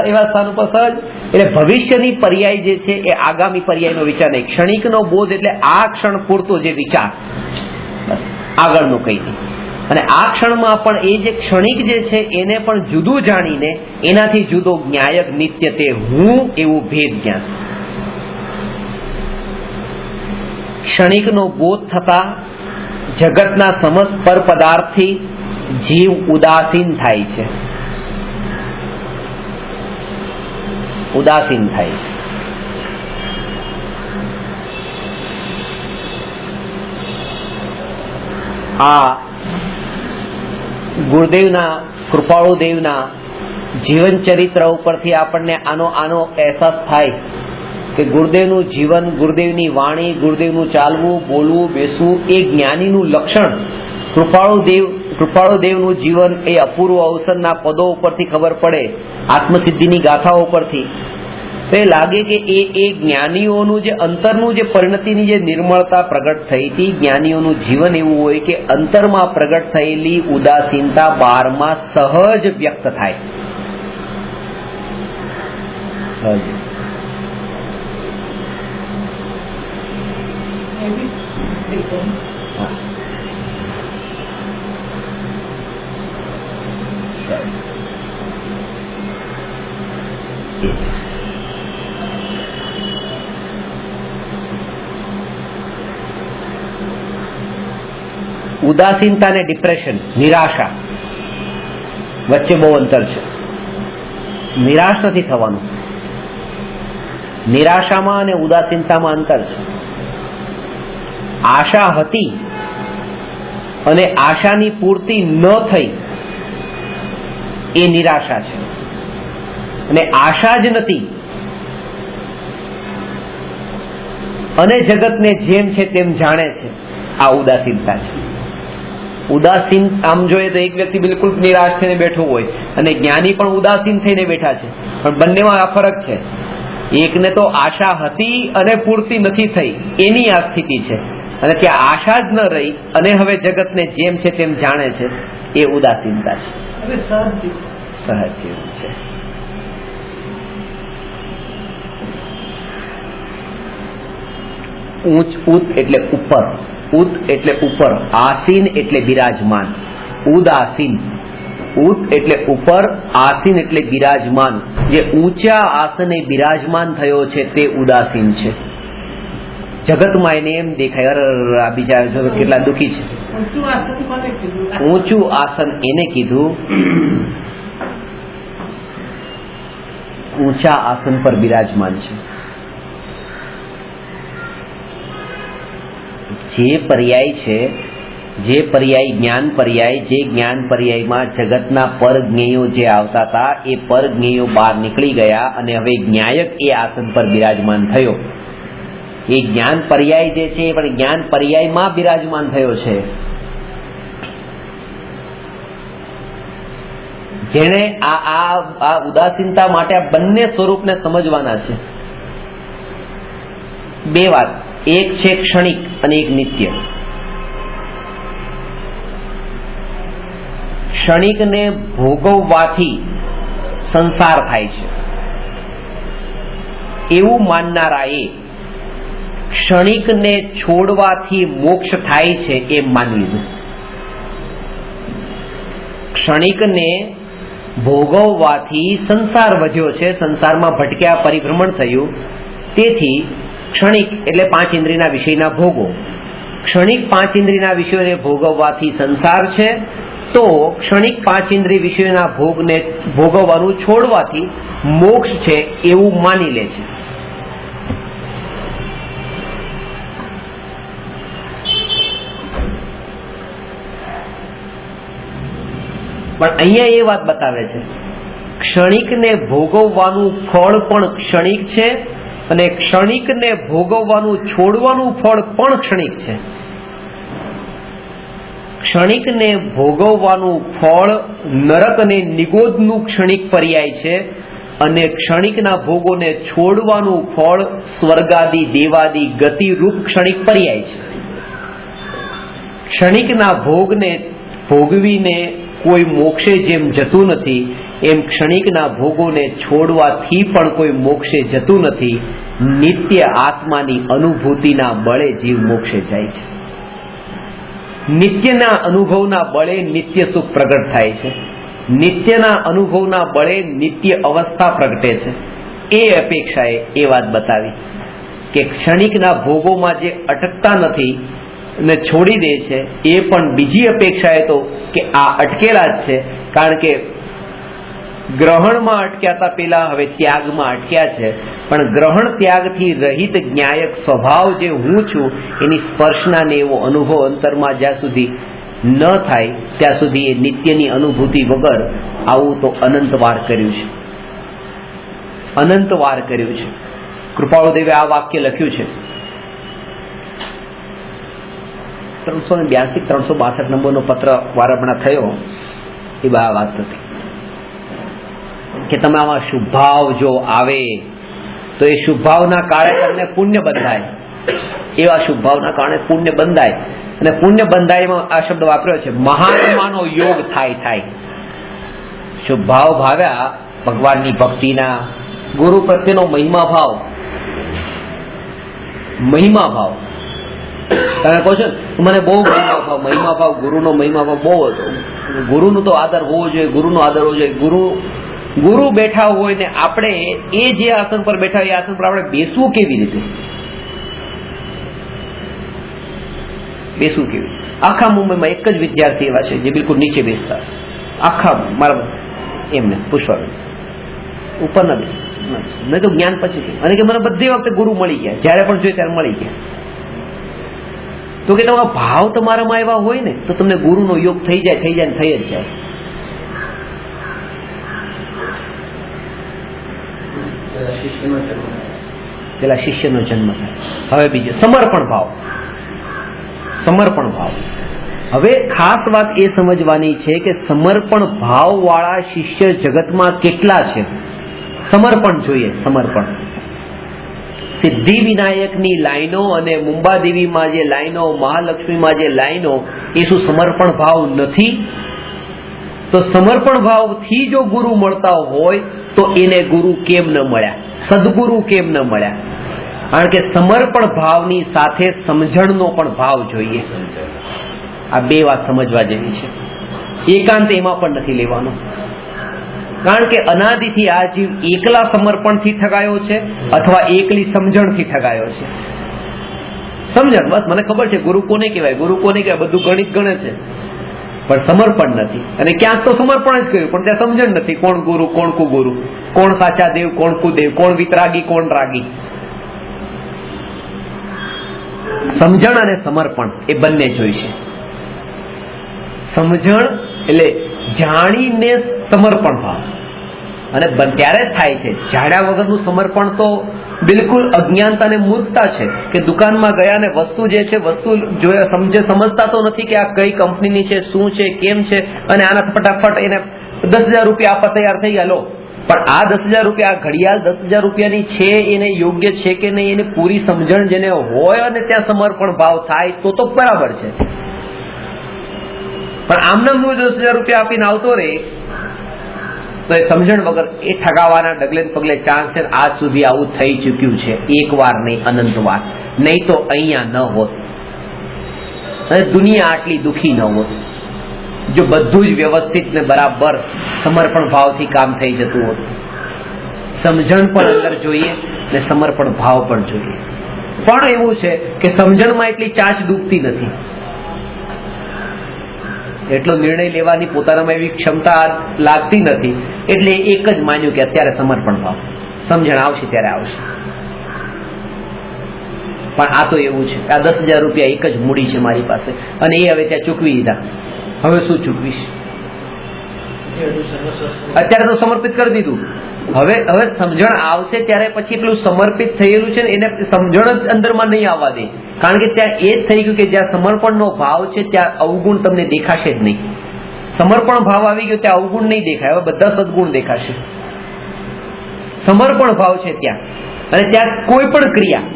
એવા સ્થાન ઉપર સહજ. એટલે ભવિષ્યની પર્યાય જે છે એ આગામી પર્યાયનો વિચાર નહીં. ક્ષણિકનો બોધ એટલે આ ક્ષણ પૂરતો જે વિચાર, બસ આગળનું કંઈ નહીં. અને આ ક્ષણમાં પણ એ જે ક્ષણિક જે છે એને પણ જુદું જાણીને એનાથી જુદો જ્ઞાયક નિત્ય તે હું એવું ભેદ જ્ઞાન. ક્ષણિકનો બોધ થતા જગતના સમસ્ત પર પદાર્થથી જીવ ઉદાસીન થાય છે, ઉદાસીન થાય છે. આ ગુરુદેવના કૃપાળુદેવના જીવન ચરિત્ર ઉપરથી આપણને આનો અહેસાસ થાય કે ગુરુદેવનું જીવન, ગુરુદેવની વાણી, ગુરુદેવનું ચાલવું, બોલવું, બેસવું એ જ્ઞાનીનું લક્ષણ. કૃપાળુદેવનું જીવન એ અપૂર્વ અવસરના પદો ઉપરથી ખબર પડે, આત્મસિદ્ધિની ગાથાઓ ઉપરથી. તો એ લાગે કે એ જ્ઞાનીઓનું જે અંતરનું જે પરિણતિની જે નિર્મળતા પ્રગટ થઈ હતી, જ્ઞાનીઓનું જીવન એવું હોય કે અંતરમાં પ્રગટ થયેલી ઉદાસીનતા બહારમાં સહજ વ્યક્ત થાય. સહજ. ઉદાસીનતા અને ડિપ્રેશન, નિરાશા વચ્ચે બહુ અંતર છે. નિરાશ નથી થવાનું. નિરાશામાં અને ઉદાસીનતામાં અંતર છે. આશા હતી અને આશાની પૂર્તિ ન થઈ એ નિરાશા છે, અને આશા જ નથી અને જગતને જેમ છે તેમ જાણે છે, આ ઉદાસીનતા છે. ઉદાસીન આમ જોઈએ તો એક વ્યક્તિ બિલકુલ નિરાશ થઈને બેઠો હોય અને જ્ઞાની પણ ઉદાસીન થઈને બેઠા છે, પણ બંનેમાં આ ફરક છે. એકને તો આશા હતી અને પૂર્તિ નથી થઈ એની આ સ્થિતિ છે, અને ત્યાં આશા જ ન રહી અને હવે જગતને જેમ છે તેમ જાણે છે, એ ઉદાસીનતા છે. સહજ જીવન છે. ઉત એટલે ઉપર, ઉત એટલે ઉપર, આસીન એટલે બિરાજમાન. ઉદાસીન, ઉત એટલે ઉપર, આસીન એટલે બિરાજમાન. જે ઊંચા આસને બિરાજમાન થયો છે તે ઉદાસીન છે. જગતમાં એને એમ દેખાય, આ બીજા કેટલા દુઃખી છે. ઊંચું આસન એને કીધું, ઊંચા આસન પર બિરાજમાન છે. જે પર્યાય છે, જે પર્યાય જ્ઞાન પર્યાય, જે જ્ઞાન પર્યાયમાં જગતના પરજ્ઞેયો જે આવતા હતા એ પરજ્ઞેયો બહાર નીકળી ગયા અને હવે જ્ઞાયક એ આસન પર બિરાજમાન થયો. એ જ્ઞાન પર્યાય જે છે પણ જ્ઞાન પર્યાયમાં બિરાજમાન થયો છે. જેને આ ઉદાસીનતા માટે આ બંને સ્વરૂપને સમજવાના છે. બે વાત, એક છે ક્ષણિક અને એક નિત્ય. ક્ષણિકને ભોગવવાથી સંસાર થાય છે એવું માનનારાએ ક્ષણિકને છોડવાથી મોક્ષ થાય છે એમ માની લીધું. ક્ષણિકને ભોગવવાથી સંસાર વધ્યો છે, સંસારમાં ભટક્યા, પરિભ્રમણ થયું, તેથી ક્ષણિક એટલે પાંચ ઇન્દ્રિયના વિષયના ભોગો. ક્ષણિક પાંચ ઇન્દ્રિયના વિષયોને ભોગવવાથી સંસાર છે, તો ક્ષણિક પાંચ ઇન્દ્રિય વિષયોના ભોગને ભોગવવાનું છોડવાથી મોક્ષ છે એવું માની લે છે. પણ અહીંયા એ વાત બતાવે છે, ક્ષણિકને ભોગવવાનું ફળ પણ ક્ષણિક છે અને ક્ષણિકને ભોગવવાનું છોડવાનું ફળ પણ ક્ષણિક છે. ક્ષણિકને ભોગવવાનું ફળ નરક અને નિગોદનું ક્ષણિક પર્યાય છે અને ક્ષણિકના ભોગોને છોડવાનું ફળ સ્વર્ગાદી દેવાદી ગતિરૂપ ક્ષણિક પર્યાય છે. ક્ષણિકના ભોગને ભોગવીને કોઈ મોક્ષે જેમ જતું નથી એમ ક્ષણિકના ભોગોને છોડવાથી પણ કોઈ મોક્ષે જતું નથી. નિત્ય આત્માની અનુભૂતિના બળે જીવ મોક્ષે જાય છે. નિત્યના અનુભવના બળે નિત્ય સુખ પ્રગટ થાય છે. નિત્યના અનુભવના બળે નિત્ય અવસ્થા પ્રગટે છે. એ અપેક્ષાએ એ વાત બતાવી કે ક્ષણિકના ભોગોમાં જે અટકતા નથી ને છોડી દે છે, એ પણ બીજી અપેક્ષાએ તો કે આ અટકેલા જ છે, કારણ કે ગ્રહણમાં અટક્યા હતા પેલા, હવે ત્યાગમાં અટક્યા છે. પણ ગ્રહણ ત્યાગથી રહિત જ્ઞાયક સ્વભાવ જે હું છું એની સ્પર્શના ને એવો અનુભવ અંતરમાં જ્યાં સુધી ન થાય ત્યાં સુધી એ નિત્યની અનુભૂતિ વગર આવું તો અનંત વાર કર્યું છે, અનંત વાર કર્યું છે. કૃપાળુદેવે આ વાક્ય લખ્યું છે 382-362 નંબરનો પત્ર વારમણા થયો એ બા વાત હતી કે તમે આમાં શુભ ભાવ જો આવે તો એ શુભ ભાવના કારણે તમને પુણ્ય બંધાય, એવા શુભ ભાવના કારણે પુણ્ય બંધાય. અને પુણ્ય બંધાયમાં આ શબ્દ વાપર્યો છે, મહાત્માનો યોગ થાય. શુભ ભાવ ભાવ્યા ભગવાનની ભક્તિના, ગુરુ પ્રત્યેનો મહિમા ભાવ તમે કહો છો મને બહુ મહિમા ભાવ ગુરુનો મહિમા ભાવ બહુ હતો. ગુરુનો તો આદર હોવો જોઈએ, ગુરુનો આદર હોવો જોઈએ. ગુરુ બેઠા હોય ને આપણે એ જે આસન પર બેઠા હોય એ આસન પર આપણે બેસવું કેવી રીતે? આખા મુંબઈમાં એક જ વિદ્યાર્થી એવા છે જે બિલકુલ નીચે બેસતા હશે, આખા મારા એમને પૂછવા ઉપર ના બેસે. મેં તો જ્ઞાન પછી અને કે મને બધી વખતે ગુરુ મળી ગયા, જયારે પણ જોઈએ ત્યારે મળી ગયા. તો કે તમારા ભાવ તમારામાં એવા હોય ને તો તમને ગુરુનો યોગ થઈ જાય થઈ જ જાય. પેલા શિષ્યનો જન્મ થાય. હવે બીજો સમર્પણ ભાવ. હવે ખાસ વાત એ સમજવાની છે કે સમર્પણ ભાવ વાળા શિષ્ય જગતમાં કેટલા છે. સમર્પણ જોઈએ, સમર્પણ. સિદ્ધિ વિનાયકની લાઈનો અને મુંબાદેવીમાં જે લાઈનો, મહાલક્ષ્મીમાં જે લાઈનો, એ શું સમર્પણ ભાવ નથી? તો સમર્પણ ભાવથી જો ગુરુ મળતા હોય તો એને ગુરુ કેમ ન મળ્યા, સદગુરુ કેમ ન મળ્યા? કારણ કે સમર્પણ ભાવની સાથે સમજણનો પણ ભાવ જોઈએ. આ બે વાત સમજવા જેવી છે. એકાંત એમાં પણ નથી લેવાનો, કારણ કે અનાદિથી આ જીવ એકલા સમર્પણથી ઠગાયો છે અથવા એકલી સમજણથી ઠગાયો છે. સમજણ બસ મને ખબર છે ગુરુ કોને કહેવાય, બધું ગણિત ગણે છે પણ સમર્પણ નથી. અને ક્યાંક તો સમર્પણ જ કર્યું પણ ત્યાં સમજણ નથી. કોણ ગુરુ, કોણ કુગુરુ, કોણ સાચા દેવ, કોણ કુદેવ, કોણ વિતરાગી, કોણ રાગી. સમજણ અને સમર્પણ એ બંને જોઈશે. સમજણ એટલે જાણીને સમર્પણ ભાવ, અને ત્યારે જ થાય છે. જાણ્યા વગરનું સમર્પણ તો બિલકુલ અજ્ઞાનતા અને મૂર્ખતા છે કે દુકાનમાં ગયા ને વસ્તુ જે છે વસ્તુ સમજતા તો નથી કે આ કઈ કંપનીની છે, શું છે, કેમ છે, અને આના ફટાફટ એને 10,000 રૂપિયા આપવા તૈયાર થઈ ગયા. લો, પણ આ 10,000 રૂપિયા, આ ઘડિયાળ 10,000 રૂપિયાની છે, એને યોગ્ય છે કે નહીં એની પૂરી સમજણ જેને હોય અને ત્યાં સમર્પણ ભાવ થાય તો બરાબર છે. પણ આમનામ 10,000 રૂપિયા આપીને આવતો રહે તો એ સમજણ વગર એ ઠગાવાના ડગલે પગલે ચાન્સ છે. આજ સુધી આવું થઈ ચૂક્યું છે, એક વાર નહીં અનંત વાર. નહીં તો અહીંયા ન હોત અને દુનિયા આટલી દુઃખી ન હોત જો બધું જ વ્યવસ્થિત ને બરાબર સમર્પણ ભાવથી કામ થઈ જતું હોત. સમજણ પણ અંદર જોઈએ ને સમર્પણ ભાવ પણ જોઈએ. પણ એવું છે કે સમજણમાં એટલી ચાંચ ડૂબતી નથી, એટલો નિર્ણય લેવાની પોતાનામાં એવી ક્ષમતા લાગતી નથી. એટલે એક જ માન્યું કે અત્યારે સમર્પણ ભાવ, સમજણ આવશે ત્યારે આવશે. પણ આ તો એવું છે, આ 10,000 રૂપિયા એક જ મૂડી છે મારી પાસે અને એ હવે ત્યાં ચૂકવી દીધા. હવે શું ચૂકવીશ? અત્યારે તો સમર્પિત કરી દીધું. હવે સમજણ આવશે ત્યારે પછી પેલું સમર્પિત થયેલું છે ને એને સમજણ જ અંદરમાં નહીં આવવા દે. કારણ કે ત્યાં એ જ થઈ ગયું કે જ્યાં સમર્પણનો ભાવ છે ત્યાં અવગુણ તમને દેખાશે જ નહીં. સમર્પણ ભાવ આવી ગયો ત્યાં અવગુણ નહીં દેખાય, હવે બધા સદગુણ દેખાશે. સમર્પણ ભાવ છે ત્યાં, અને ત્યાં કોઈ પણ ક્રિયા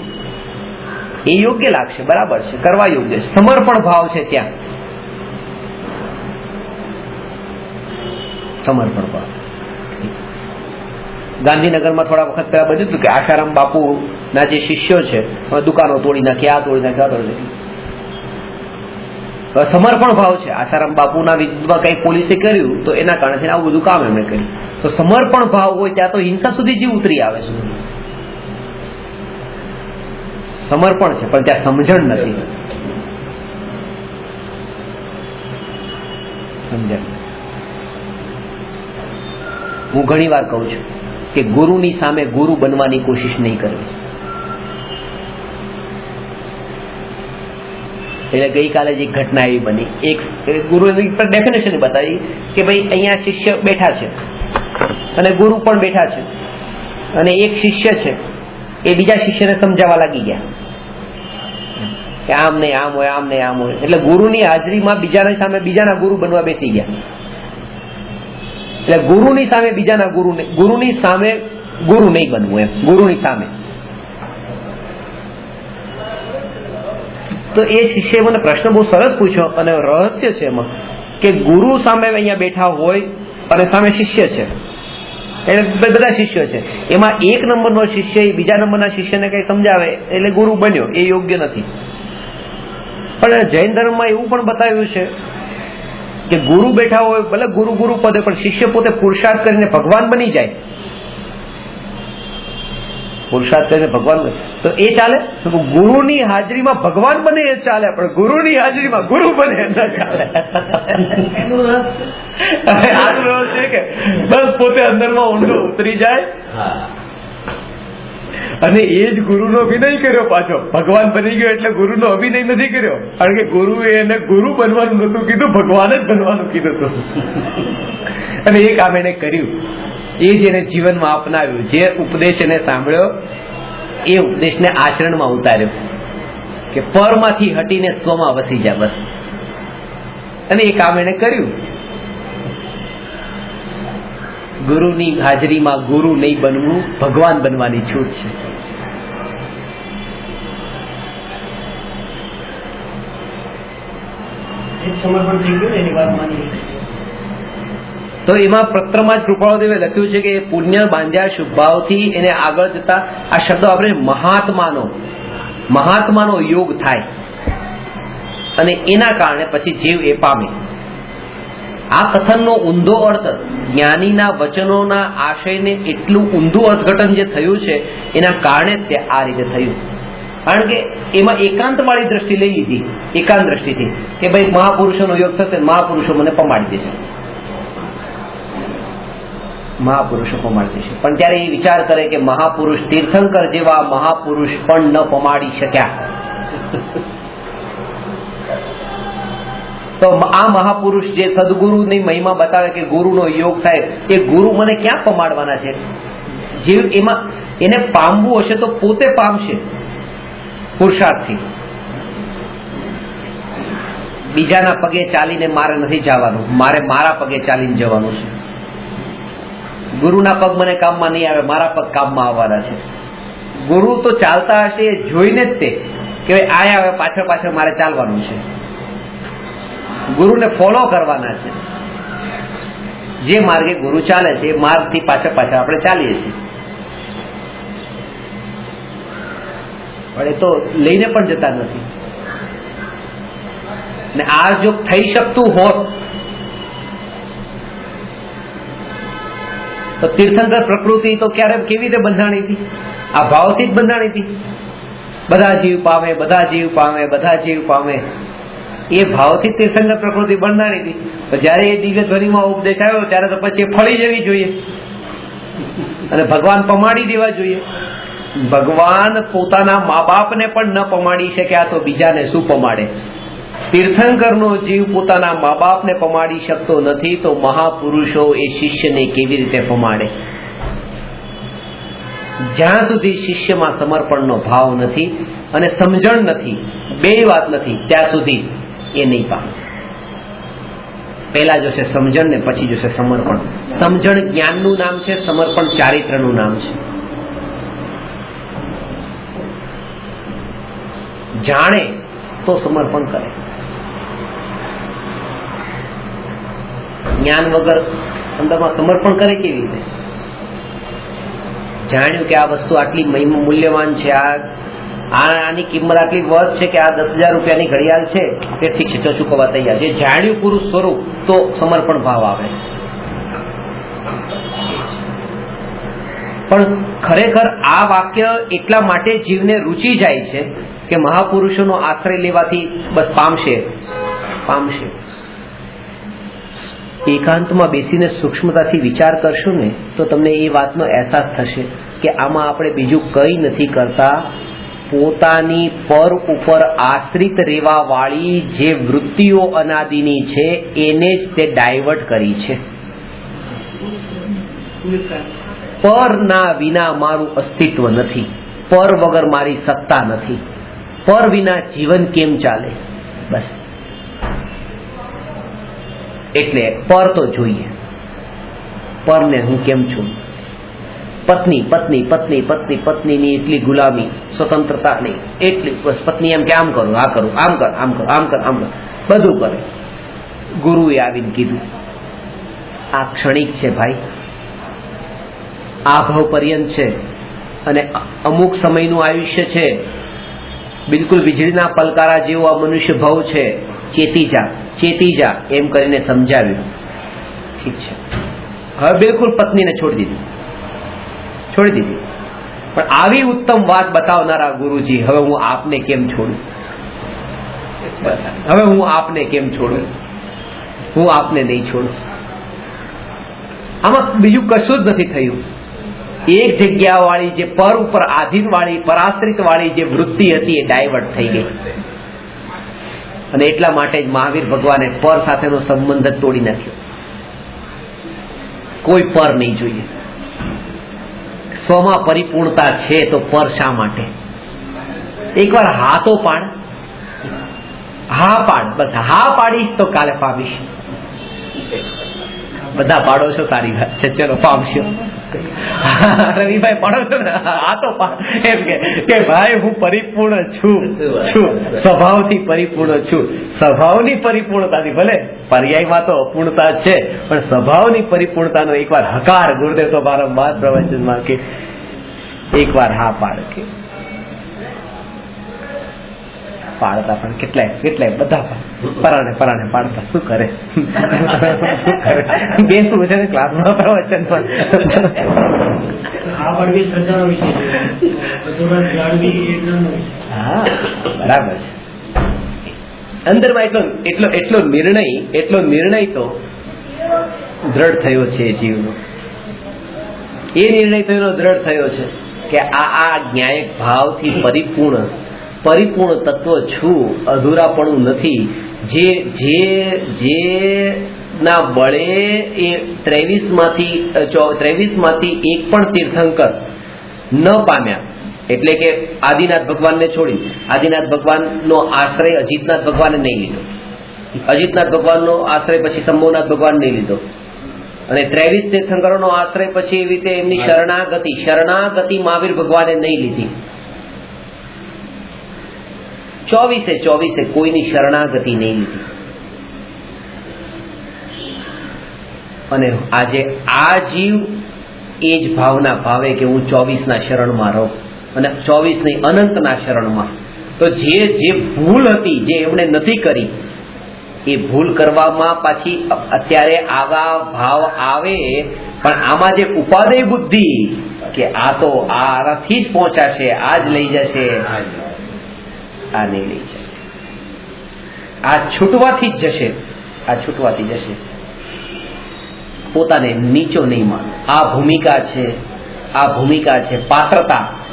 એ યોગ્ય લાગશે, બરાબર છે, કરવા યોગ્ય છે. સમર્પણ ભાવ છે ત્યાં સમર્પણ ભાવ. ગાંધીનગરમાં થોડા વખત પહેલા બન્યું હતું કે આશારામ બાપુ ના જે શિષ્યો છે દુકાનો તોડી નાખી, આ તોડી નાખી, આ તોડી નાખી. સમર્પણ ભાવ છે. આશારામ બાપુના વિરુદ્ધમાં કઈ પોલીસે કર્યું તો એના કારણે આવું બધું કામ એમણે કર્યું. તો સમર્પણ ભાવ હોય ત્યાં તો હિંસા સુધી જીવ ઉતરી આવે છે. સમર્પણ છે પણ ત્યાં સમજણ નથી. સમજણ. હું ઘણી વાર કહું છું કે ગુરુની સામે ગુરુ બનવાની કોશિશ નહીં કરવી. એટલે ગઈકાલે જ એક ઘટના એવી બની, એક ગુરુની પર ડેફિનેશન બતાવી કે ભાઈ અહીંયા શિષ્ય બેઠા છે અને ગુરુ પણ બેઠા છે, અને એક શિષ્ય છે એ બીજા શિષ્યને સમજાવવા લાગી ગયા કે આમ નહીં આમ હોય, આમ નહીં આમ હોય. એટલે ગુરુની હાજરીમાં બીજાની સામે બીજાના ગુરુ બનવા બેસી ગયા. એટલે ગુરુની સામે બીજાના ગુરુની સામે ગુરુ નહીં બનવું, એમ ગુરુની સામે. તો એ શિષ્યએ મને પ્રશ્ન બહુ સરસ પૂછ્યો, અને રહસ્ય છે એમાં કે ગુરુ સામે અહીંયા બેઠા હોય અને સામે શિષ્ય છે, એટલે બધા શિષ્યો છે, એમાં એક નંબરનો શિષ્ય બીજા નંબરના શિષ્યને કઈ સમજાવે એટલે ગુરુ બન્યો, એ યોગ્ય નથી. પણ જૈન ધર્મમાં એવું પણ બતાવ્યું છે કે ગુરુ બેઠા હોય, ભલે ગુરુ ગુરુ પદે, પણ શિષ્ય પોતે પુરુષાર્થ કરીને ભગવાન બની જાય, પુરુષાર્થ કરીને ભગવાન, તો એ ચાલે. ગુરુની હાજરીમાં ભગવાન બને એ ચાલે, પણ ગુરુની હાજરીમાં ગુરુ બને એ ન ચાલે. છે કે બસ પોતે અંદરમાં ઊંડો ઉતરી જાય અને એ જ ગુરુનો અભિનય કર્યો, પાછો ભગવાન બની ગયો એટલે ગુરુનો અભિનય નથી કર્યો, કારણ કે ગુરુએ એને ગુરુ બનવાનું નતું કીધું, ભગવાન જ બનવાનું કીધું હતું. અને એ કામ એને કર્યું, એ જ એને જીવનમાં અપનાવ્યું, જે ઉપદેશ એને સાંભળ્યો એ ઉપદેશને આચરણમાં ઉતાર્યો કે પરમાંથી હટીને સ્વમાં વસી જા, બસ. અને એ કામ એને કર્યું. ગુરુની હાજરીમાં ગુરુ નહીં બનવું, ભગવાન બનવાની છૂટ છે. સમર્પણ થઈ ગયું એની વાત માની. તો એમાં પત્રમાં જ કૃપાળુદેવે લખ્યું છે કે પુણ્ય બાંધ્યા શુભ ભાવથી એને આગળ જતા આ શબ્દો આપણે મહાત્માનો યોગ થાય અને એના કારણે પછી જીવ એ પામે. આ કથનનો ઊંધો અર્થ, જ્ઞાનીના વચનોના આશયને એટલું ઊંધું અર્થઘટન જે થયું છે એના કારણે જ તે આ રીતે થયું. કારણ કે એમાં એકાંત વાળી દ્રષ્ટિ લઈ લીધી, એકાંત દ્રષ્ટિથી કે ભાઈ મહાપુરુષોનો યોગ થશે, મહાપુરુષો મને પમાડી દેશે, મહાપુરુષો પમાડી દેશે. પણ ત્યારે એ વિચાર કરે કે મહાપુરુષ તીર્થંકર જેવા મહાપુરુષ પણ ન પમાડી શક્યા, તો આ મહાપુરુષ જે સદગુરુની મહિમા બતાવે કે ગુરુનો યોગ થાય, એ ગુરુ મને ક્યાં પમાડવાના છે? જીવ એમાં એને પામવું હશે તો પોતે પામશે પુરુષાર્થથી. બીજાના પગે ચાલીને મારે નથી જવાનું, મારે મારા પગે ચાલીને જવાનું છે. ગુરુના પગ મને કામમાં નહીં આવે, મારા પગ કામમાં આવવાના છે. ગુરુ તો ચાલતા હશે એ જોઈને જ તે કે આયા આવે પાછળ પાછળ મારે ચાલવાનું છે, ગુરુને ફોલો કરવાના છે. જે માર્ગે ગુરુ ચાલે છે એ માર્ગથી પાછળ પાછળ આપણે ચાલીએ છીએ. પણ એ તો લઈને પણ જતા નથી. ને આ જો થઈ શકતું હોત તો તીર્થંકર પ્રકૃતિ તો ક્યારે કેવી રીતે બંધાણી હતી? આ ભાવથી જ બંધાણી હતી. બધા જીવ પામે, બધા જીવ પામે, બધા જીવ પામે, એ ભાવથી તીર્થંકર પ્રકૃતિ બંધાણી હતી. તો જયારે એ દિવ્ય ધ્વનિમાં ઉપદેશ આવ્યો ત્યારે તો પછી એ ફળી જવી જોઈએ અને ભગવાન પમાડી દેવા જોઈએ. ભગવાન પોતાના મા બાપને પણ ન પમાડી શક્યા તો બીજાને શું પમાડે? તીર્થંકરનો જીવ પોતાના મા બાપને પમાડી શકતો નથી તો મહાપુરુષો એ શિષ્યને કેવી રીતે પમાડે? જ્યાં સુધી શિષ્યમાં સમર્પણનો ભાવ નથી અને સમજણ નથી, બે વાત નથી, ત્યાં સુધી એ નહીં પામે. પહેલા જોશે સમજણ ને પછી જોશે સમર્પણ. સમજણ જ્ઞાનનું નામ છે, સમર્પણ ચારિત્રનું નામ છે. જાણે તો સમર્પણ કરે, જ્ઞાન વગર અંદરમાં સમર્પણ કરે કેવી રીતે? જાણ્યું કે આ વસ્તુ આટલી મૂલ્યવાન છે, આની કિંમત આટલી વર્થ છે કે આ 10,000 રૂપિયાની ઘડિયાળ છે, તેથી શિક્ષો ચૂકવવા તૈયાર છે. જાણ્યું પૂરું સ્વરૂપ તો સમર્પણ ભાવ આવે. પણ ખરેખર આ વાક્ય એટલા માટે જીવને રૂચી જાય છે કે મહાપુરુષોનો આશ્રય લેવાથી બસ પામશે. એકાંતમાં બેસીને સૂક્ષ્મતાથી વિચાર કરશો ને તો તમને એ વાતનો અહેસાસ થશે કે આમાં આપણે બીજું કંઈ નથી કરતા, પોતાની પર ઉપર આશ્રિત રહેવા વાળી જે વૃત્તિઓ અનાદિની છે એને જ તે ડાયવર્ટ કરી છે. પરના વિના મારું અસ્તિત્વ નથી, પર વગર મારી સત્તા નથી, પર વિના જીવન કેમ ચાલે? બસ એટલે પર તો જોઈએ. પરને હું કેમ છું? પત્ની પત્ની પત્ની પત્ની પત્નીની એટલી ગુલામી, સ્વતંત્રતા નહીં, એટલી બસ પત્ની એમ કે આમ કરું, આ કરું, આમ કર, આમ કર, આમ કર, આમ કર, બધું કરે. ગુરુએ આવીને કીધું આ ક્ષણિક છે ભાઈ, આ ભવ પર્યંત છે અને અમુક સમયનું આયુષ્ય છે. બિલકુલ વીજળીના પલકારા જેવો આ મનુષ્ય ભવ છે. ચેતી જા, ચેતી જા એમ કરીને સમજાવ્યું. ઠીક છે, હવે બિલકુલ પત્નીને છોડી દીધી. પણ આવી ઉત્તમ વાત બતાવનારા ગુરુજી હવે હું આપને કેમ છોડું? હવે હું આપને કેમ છોડું? હું આપને નહીં છોડું. આમાં બીજું કશું જ નથી થયું. એક જગ્યા વાળી જે પર ઉપર આધીન વાળી, પરાશ્રિત વાળી જે વૃત્તિ હતી એ ડાયવર્ટ થઈ ગઈ. અને એટલા માટે જ મહાવીર ભગવાને પર સાથેનો સંબંધ તોડી નાખ્યો. કોઈ પર નહીં જોઈએ. સ્વમાં પરિપૂર્ણતા છે તો પર શા માટે? એકવાર હા તો પાડ, હા પાડ, બસ હા પાડીશ તો કાલે પામીશ. બધા પાડો છો, સારી વાત છે, ચલો પામશો. રવિભાઈ પાડો છો ને, હા તો પાડ એમ કે ભાઈ હું પરિપૂર્ણ છું, સ્વભાવથી પરિપૂર્ણ છું. સ્વભાવની પરિપૂર્ણતાથી, ભલે પર્યાયમાં તો અપૂર્ણતા છે પણ સ્વભાવની પરિપૂર્ણતાનો એકવાર હકાર ગુરુદેવ તો વારંવાર પ્રવચનમાં કે એકવાર હા પાડ કે પાડતા પણ કેટલાય બધા પરાણે પાડતા. શું કરે બેસવું છે ને ક્લાસમાં પ્રવચનમાં. આ પણ બી શ્રદ્ધાનો વિષય છે. હા બરાબર છે. અંદરમાં એટલો નિર્ણય તો દ્રઢ થયો છે જીવનો. એ નિર્ણય તો એનો દ્રઢ થયો છે કે આ જ્ઞાયક ભાવથી પરિપૂર્ણ તત્વ છું, અધૂરાપણું નથી. જે ના બળે એ 23 માંથી એક પણ તીર્થંકર ન પામ્યા. એટલે કે આદિનાથ ભગવાનને છોડી આદિનાથ ભગવાનનો આશ્રય અજીતનાથ ભગવાને નહીં લીધો, અજીતનાથ ભગવાનનો આશ્રય પછી શંભુનાથ ભગવાન નહીં લીધો, અને 23 તીર્થંકરોનો આશ્રય પછી એવી રીતે એમની શરણાગતિ મહાવીર ભગવાને નહીં લીધી. 24 કોઈની શરણાગતિ નહીં લીધી. અને આજે આ જીવ એ જ ભાવના ભાવે કે હું 24ના શરણમાં રહું, અને 24 નહીં અનંતના શરણમાં. તો જે ભૂલ હતી, જે એમણે નથી કરી, એ ભૂલ કરવામાં પાછી અત્યારે આવા ભાવ આવે. પણ આમાં જે ઉપાદેય બુદ્ધિ કે આ તો આનાથી જ પહોંચાશે, આ જ લઈ જશે, આ નહીં લઈ જાય, આ છૂટવાથી જ જશે. પોતાને નીચો નહીં માનો. આ ભૂમિકા છે.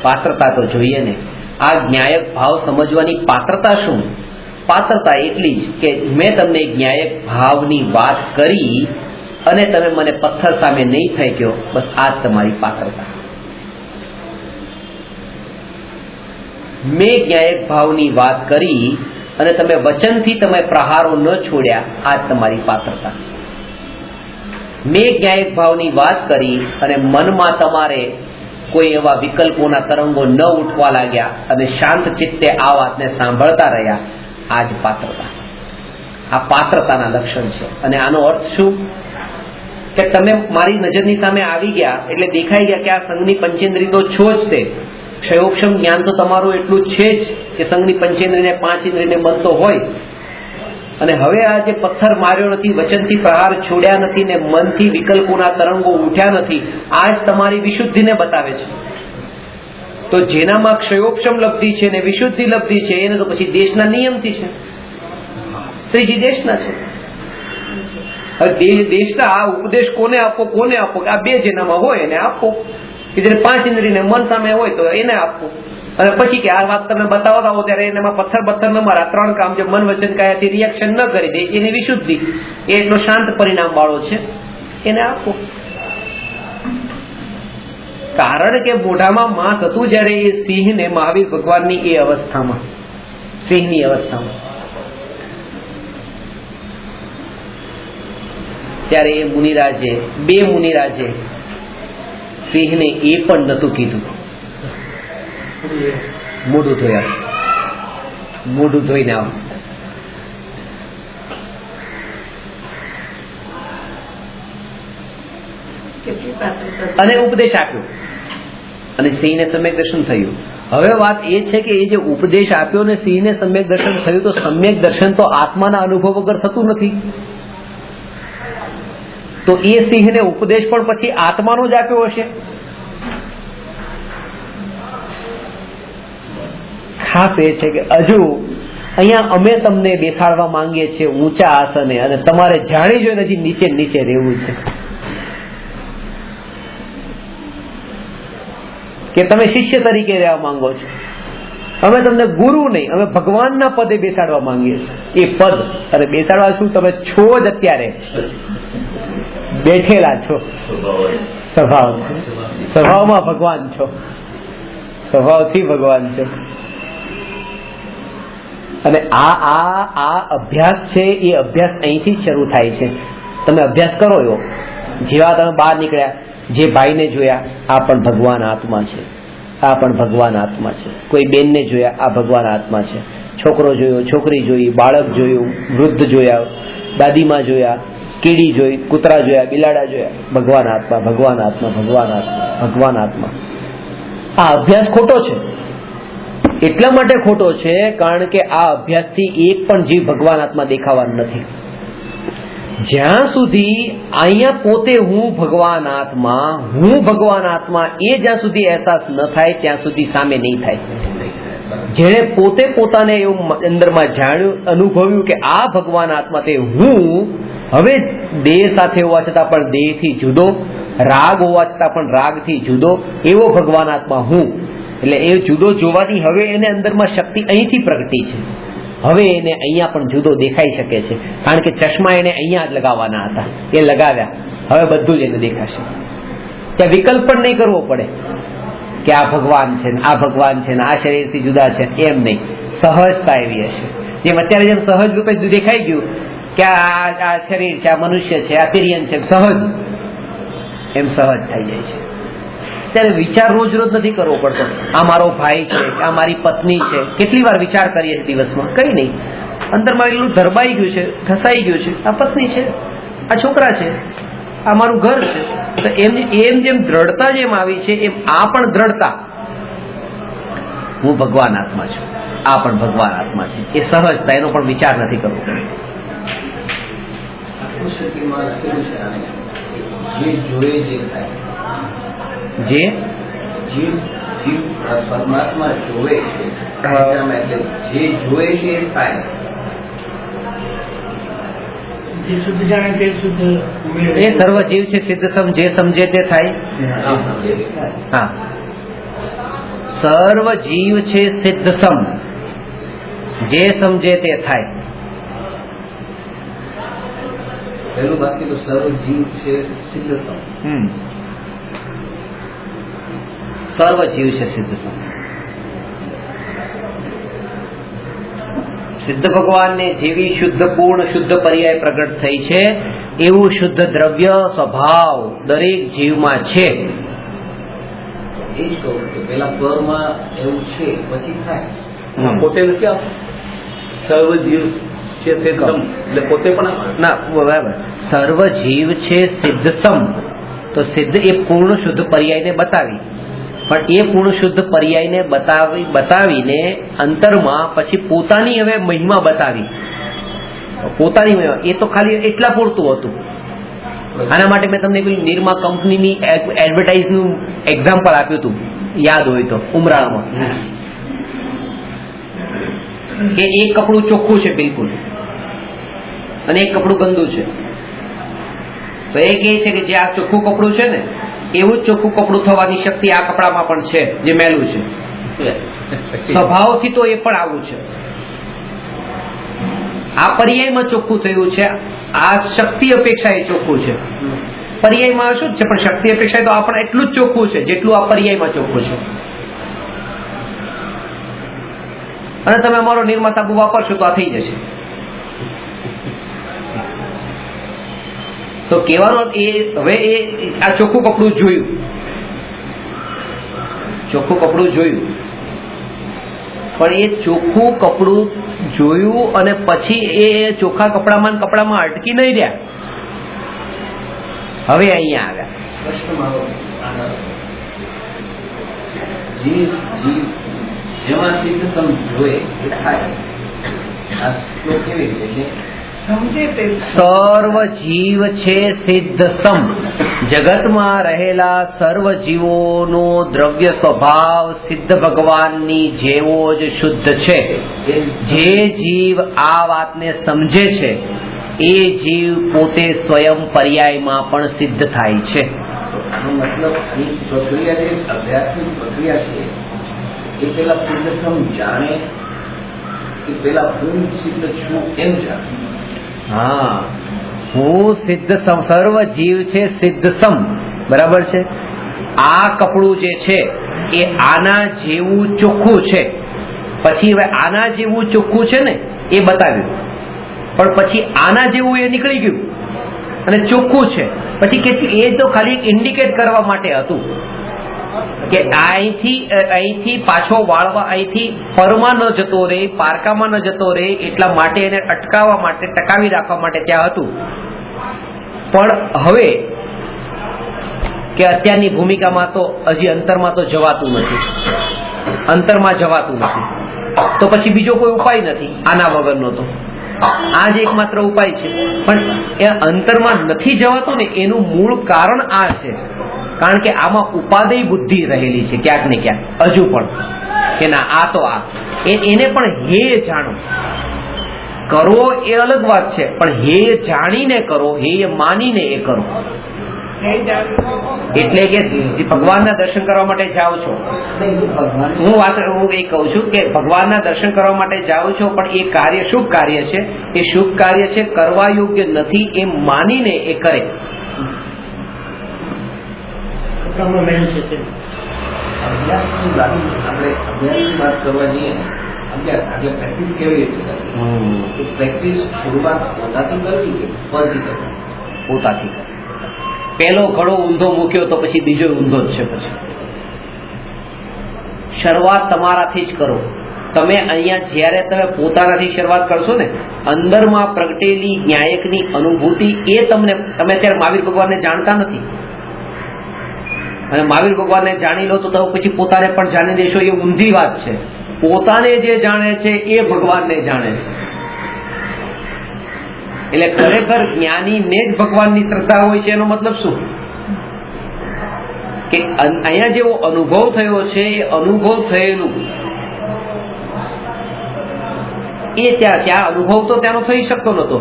પાત્રતા તો જોઈએ ને. આ જ્ઞાયક ભાવ સમજવાની પાત્રતા શું? પાત્રતા એટલી જ કે મેં તમને જ્ઞાયક ભાવની વાત કરી અને તમે મને પથ્થર સામે નહીં ફેંક્યો, બસ આ જ તમારી પાત્રતા. મેં જ્ઞાયક ભાવની વાત કરી અને તમે વચનથી તમે પ્રહારો ન છોડ્યા, આ જ તમારી પાત્રતા. મેં જ્ઞાયક ભાવની વાત કરી અને મનમાં તમારે કોઈ એવા વિકલ્પોના તરંગો ન ઉઠવા લાગ્યા અને શાંત ચિત્તે આ વાતને સાંભળતા રહ્યા, આ જ પાત્રતા. આ પાત્રતાના લક્ષણ છે. અને આનો અર્થ શું? કે તમે મારી નજરની સામે આવી ગયા એટલે દેખાઈ ગયા કે આ સંઘની પંચેન્દ્રિય તો છો જ. તે ક્ષયોક્ષમ જ્ઞાન તો તમારું એટલું છે જ કે સંઘની પંચેન્દ્રિયને 5 ઇન્દ્રિયને બનતો હોય. અને હવે આ જે પથ્થર માર્યો નથી, વચનથી પ્રહાર છોડ્યા નથી ને મનથી વિકલ્પોના તરંગો ઉઠ્યા નથી, આ જ તમારી વિશુદ્ધિને બતાવે છે. તો જેનામાં ક્ષયોક્ષમ લબ્ધિ છે ને વિશુદ્ધિ લબ્ધિ છે, એને તો પછી દેશના નિયમથી છે, ત્રીજી દેશના છે. હવે દેશના આ ઉપદેશ કોને આપો? આ બે જેનામાં હોય એને આપો. કે જેને 5 ઇન્દ્રિયને મન સામે હોય તો એને આપવું, અને પછી કે આ વાત તમે બતાવતા હો ત્યારે એનામાં પથ્થર ન મારા 3 કામ જે મન વચન કાયાથી રિએક્શન ન કરી દે એની વિશુદ્ધિ, એ એટલો શાંત પરિણામ વાળો છે, એને આપો. કારણ કે મોઢામાં માંસ હતું જયારે એ સિંહને મહાવીર ભગવાનની એ અવસ્થામાં, સિંહની અવસ્થામાં, ત્યારે એ મુનિરાજે, 2 મુનિરાજે સિંહને એ પણ નતું કીધું મોઢું ધોયા, મોઢું ધોઈને આવો. અને ઉપદેશ આપ્યો અને સિંહને સમ્યક દર્શન થયું. હવે વાત એ છે કે એ જે ઉપદેશ આપ્યો ને સિંહને સમ્યક દર્શન થયું, તો સમ્યક દર્શન તો આત્માના અનુભવ વગર થતું નથી. તો એ સિંહને ઉપદેશ પણ પછી આત્માનો જ આપ્યો હશે. ખાસ એ છે કે હજુ અહીંયા અમે તમને બેસાડવા માંગીએ છીએ ઊંચા આસને, અને તમારે જાણી જોઈને હજી નીચે નીચે રહેવું છે કે તમે શિષ્ય તરીકે રહેવા માંગો છો. અમે તમને ગુરુ નહીં, અમે ભગવાનના પદે બેસાડવા માંગીએ છીએ. એ પદ અને બેસાડવા શું, તમે છો જ અત્યારે બેઠેલા છો, સ્વભાવમાં ભગવાન છો, સ્વભાવથી ભગવાન છો. અને આ અભ્યાસ છે, એ અભ્યાસ અહીંથી જ શરૂ થાય છે. તમે અભ્યાસ કરો એવો, જેવા તમે બહાર નીકળ્યા, જે ભાઈને જોયા આ પણ ભગવાન આત્મા છે, આ પણ ભગવાન આત્મા છે. કોઈ બેનને જોયા આ ભગવાન આત્મા છે. છોકરો જોયો, છોકરી જોઈ, બાળક જોયું, વૃદ્ધ જોયા, દાદીમાં જોયા, કીડી જોઈ, કૂતરા જોયા, બિલાડા જોયા, ભગવાન આત્મા, ભગવાન આત્મા, ભગવાન આત્મા, ભગવાન આત્મા. આ અભ્યાસ ખોટો છે. એટલા માટે ખોટો છે કારણ કે આ અભ્યાસથી એક પણ જીવ ભગવાન આત્મા દેખાવાનું નથી. જ્યાં સુધી અહીંયા પોતે હું ભગવાન આત્મા, હું ભગવાન આત્મા, એ જ્યાં સુધી અહેસાસ ન થાય ત્યાં સુધી સામે નહીં થાય. જેણે પોતે પોતાને એવું અંદરમાં જાણ્યું, અનુભવ્યું કે આ ભગવાન આત્મા તે હું, હવે દેહ સાથે હોવા છતાં પણ દેહથી જુદો, રાગ હોવા છતાં પણ રાગથી જુદો, એવો ભગવાન આત્મા હું. એટલે એ જુદો જોવાની હવે એને અંદરમાં શક્તિ અહીંથી પ્રગટી છે. હવે એને અહીંયા પણ જુદો દેખાઈ શકે છે, કારણ કે ચશ્મા એને અહીંયા જ લગાવવાના હતા, એ લગાવ્યા, હવે બધું જ એને દેખાશે. ત્યાં વિકલ્પ પણ નહીં કરવો પડે કે આ ભગવાન છે ને આ ભગવાન છે ને આ શરીરથી જુદા છે, એમ નહીં. સહજતા એવી હશે, જેમ અત્યારે જેમ સહજ રૂપે દેખાઈ ગયું કે આ શરીર છે, આ મનુષ્ય છે, આ તિર્યન છે, સહજ, એમ સહજ થઈ જાય છે. ત્યારે વિચાર રોજ રોજ નથી કરવો પડતો, આ મારો ભાઈ છે, આ મારી પત્ની છે. કેટલી વાર વિચાર કરીએ દિવસમાં? કઈ નહીં, અંદરમાં એટલું ધરબાઈ ગયું છે, ઠસાઈ ગયું છે, આ પત્ની છે, આ છોકરા છે, આ મારું ઘર છે. તો એમ જેમ દ્રઢતા જેમ આવી છે, એમ આ પણ દ્રઢતા, હું ભગવાન આત્મા છું, આ પણ ભગવાન આત્મા છે, એ સહજતા, એનો પણ વિચાર નથી કરવો. જે જીવ પરમાત્મા જોવે છે, જે જોવે છે એ થાય. એ સર્વ જીવ છે સિદ્ધ સમ, જે સમજે તે થાય. હા, સર્વ જીવ છે સિદ્ધ સમ, જે સમજે તે થાય. પહેલું બાકી તો સર્વ જીવ છે સિદ્ધ સમ. સર્વ જીવ છે સિદ્ધ સમ. સિદ્ધ ભગવાનને જેવી શુદ્ધ પૂર્ણ શુદ્ધ પર્યાય પ્રગટ થઈ છે, એવું શુદ્ધ દ્રવ્ય સ્વભાવ દરેક જીવમાં છે. એ જ કહું કે પેલા પરમાં એવું છે, પછી થાય. પોતે નથી આવતું. સર્વ જીવ છે સિદ્ધમ, એટલે પોતે પણ ના, બરાબર. સર્વ જીવ છે સિદ્ધસમ, તો સિદ્ધ એ પૂર્ણ શુદ્ધ પર્યાયને બતાવી, પણ એ પૂર્ણ શુદ્ધ પર્યાયને બતાવીને અંતરમાં પછી પોતાની હવે મહિમા બતાવી. પોતાની મહિમા એ તો ખાલી એટલા પૂરતું હતું. આના માટે મેં તમને પેલી નિરમા કંપનીની એડવર્ટાઇઝનું એક્ઝામ્પલ આપ્યું હતું, યાદ હોય તો, ઉમરાળામાં, કે એક કપડું ચોખ્ખું છે બિલકુલ અને એક કપડું ગંદુ છે. તો એ કહે છે કે જે આ ચોખ્ખું કપડું છે ને એવું જ ચોખ્ખું કપડું થવાની શક્તિ આ કપડામાં પણ છે જે મેલું છે. સ્વભાવથી તો એ પણ આવું છે. આ પર્યાયમાં ચોખ્ખું થયું છે, આ શક્તિ અપેક્ષા એ ચોખ્ખું છે. પર્યાયમાં શું છે પણ શક્તિ અપેક્ષા તો આપણે એટલું જ ચોખ્ખું છે જેટલું આ પર્યાયમાં ચોખ્ખું છે. અને તમે અમારો નિર્મા સાબુ વાપરશો તો આ થઈ જશે. તો કહેવાનો એ હવે એ આ ચોખ્ખું કપડું જોયું, ચોખ્ખું કપડું જોયું, પણ એ ચોખ્ખું કપડું જોયું અને પછી એ ચોખ્ખા કપડામાં અટકી નહીં રહ્યા. હવે અહીંયા આવ્યા. પ્રશ્ન મારો જેમાં સિદ્ધ સમ જોઈએ એ થાય. આ શ્લોક કેવી રીતે છે? સમજે તે સર્વ જીવ છે સિદ્ધ સમ. જગતમાં રહેલા સર્વ જીવોનો દ્રવ્ય સ્વભાવ સિદ્ધ ભગવાનની જેવો જ શુદ્ધ છે. જે જીવ આ વાતને સમજે છે એ જીવ પોતે સ્વયં પર્યાયમાં પણ સિદ્ધ થાય છે. આનો મતલબ એ પ્રક્રિયા જે અભ્યાસની પ્રક્રિયા છે એ પેલા સિદ્ધ સમ જાણે કે પેલા હું સિદ્ધ છું એમ જાણે. હા, હું સિદ્ધ સમ, સર્વ જીવ છે સિદ્ધ સમ, બરાબર છે. આ કપડું જે છે એ આના જેવું ચોખ્ખું છે. પછી હવે આના જેવું ચોખ્ખું છે ને એ બતાવ્યું, પણ પછી આના જેવું એ નીકળી ગયું અને ચોખ્ખું છે. પછી કેટલી એ તો ખાલી ઇન્ડિકેટ કરવા માટે હતું કે અહીંથી પાછો વાળવા, અહીંથી પરમાં ન જતો રહે, પારકામાં ન જતો રહે, એટલા માટે એને અટકાવવા માટે, ટકાવી રાખવા માટે ત્યાં હતું. પણ હવે કે અત્યારની ભૂમિકામાં તો હજી અંતરમાં તો જવાતું નથી, અંતરમાં જવાતું નથી, તો પછી બીજો કોઈ ઉપાય નથી આના વગરનો. તો આ જ એકમાત્ર ઉપાય છે. પણ એ અંતરમાં નથી જવાતું ને એનું મૂળ કારણ આ છે, કારણ કે આમાં ઉપાદેય બુદ્ધિ રહેલી છે ક્યાંક ને ક્યાંક હજુ પણ, કે ના આ તો આ એને પણ હે જાણો. કરો એ અલગ વાત છે, પણ હે જાણીને કરો, હે માનીને એ કરો. એટલે કે ભગવાનના દર્શન કરવા માટે જાઓ છો, હું એ કહું છું કે ભગવાનના દર્શન કરવા માટે જાઓ છો, પણ એ કાર્ય શુભ કાર્ય છે, એ શુભ કાર્ય છે, કરવા યોગ્ય નથી એમ માનીને એ કરે. અભ્યાસની વાત આપણે અભ્યાસની વાત કરવા જઈએ આપણે પ્રેક્ટિસ કેવી રીતે કરવી? પ્રેક્ટિસ શરૂઆત પોતાથી કરવી કે પરથી કરવી? પોતાથી. પહેલો ઘડો ઊંધો મૂક્યો તો પછી બીજો ઊંધો જ છે. પછી શરૂઆત તમારાથી જ કરો. તમે અહીંયા જ્યારે તમે પોતાનાથી શરૂઆત કરશો ને, અંદરમાં પ્રગટેલી ન્યાયકની અનુભૂતિ એ તમે ત્યારે મહાવીર ભગવાનને જાણતા નથી, અને મહાવીર ભગવાનને જાણી લો તો તમે પછી પોતાને પણ જાણી દેશો, એ ઊંધી વાત છે. પોતાને જે જાણે છે એ ભગવાનને જાણે છે. એટલે ખરેખર જ્ઞાનીને જ ભગવાનની શ્રદ્ધા હોય છે. એનો મતલબ શું કે અહીંયા જેવો અનુભવ થયો છે એ અનુભવ થયેલું એ ત્યાં અનુભવ તો ત્યાંનો થઈ શકતો નતો.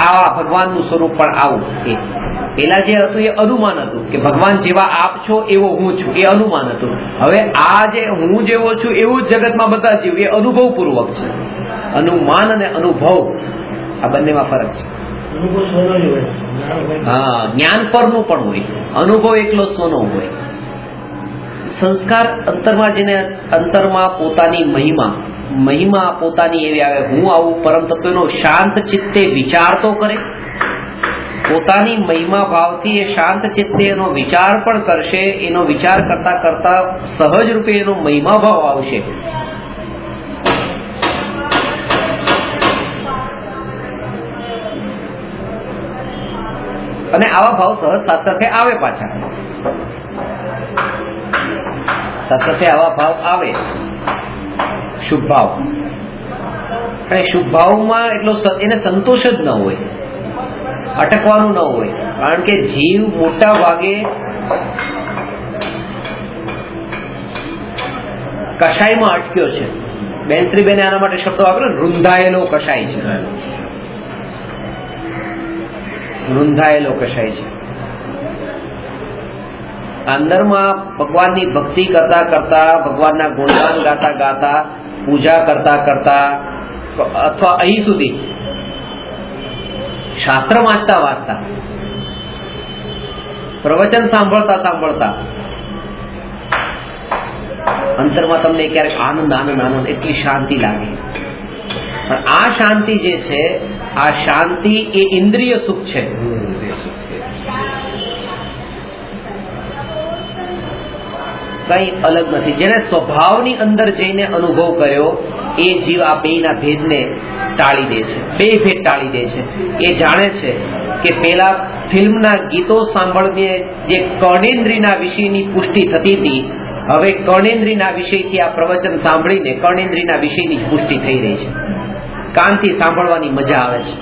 આવા ભગવાનનું સ્વરૂપ પણ આવું. પેલા જે હતું એ અનુમાન હતું કે ભગવાન જેવા આપ છો એવો હું છું, એ અનુમાન હતું. હવે આ જે હું જેવો છું એવું જ જગતમાં બધા જીવ, એ અનુભવ પૂર્વક છે. અનુમાન અને અનુભવ આ બંનેમાં ફરક છે. હા, જ્ઞાન પરનું પણ હોય, અનુભવ એકલો સોનો હોય. સંસ્કાર અંતરમાં જેને અંતરમાં પોતાની મહિમા પોતાની એવી આવે, હું આવું પરમ તત્વનો શાંત ચિત્તે વિચાર તો કરે. પોતાની મહિમા ભાવથી એ શાંત ચિત્તે એનો વિચાર પણ કરશે. એનો વિચાર કરતા કરતા સહજ રૂપે એનો મહિમા ભાવ આવશે. અને આવા ભાવ સહજ સાથે આવે, પાછા સાથે આવા ભાવ આવે, શુભ ભાવ. અને શુભ ભાવમાં એટલો એને સંતોષ જ ન હોય, અટકવાનું ન હોય. કારણ કે જીવ મોટા ભાગે કષાયમાં અટક્યો છે. બેનશ્રીબેને આના માટે શબ્દો વાપર્યો, રૂંધાયેલો કષાય છે. રૂંધાયેલો કષાય છે. અંદરમાં ભગવાનની ભક્તિ કરતા કરતા, ભગવાનના ગુણગાન ગાતા ગાતા, પૂજા કરતા કરતા, અથવા અહીં સુધી શાસ્ત્ર વાંચતા વાંચતા, પ્રવચન સાંભળતા સાંભળતા અંતરમાં તમને ક્યારેક આનંદ આનંદ આનંદ એટલી શાંતિ લાગે. પણ આ શાંતિ જે છે, આ શાંતિ એ ઇન્દ્રિય સુખ છે. કઈ અલગ નથી. જેને સ્વભાવની અંદર જઈને અનુભવ કર્યો એ જીવ આ બેના ભેદને ટાળી દે છે, બે ભેદ ટાળી દે છે. એ જાણે છે કે પેલા ફિલ્મના ગીતો સાંભળીને જે કર્ણેન્દ્રિયના વિષયની પુષ્ટિ થતી હતી, હવે કર્ણેન્દ્રિયના વિષયથી આ પ્રવચન સાંભળીને કર્ણેન્દ્રિયના વિષયની જ પુષ્ટિ થઈ રહી છે. કાનથી સાંભળવાની મજા આવે છે.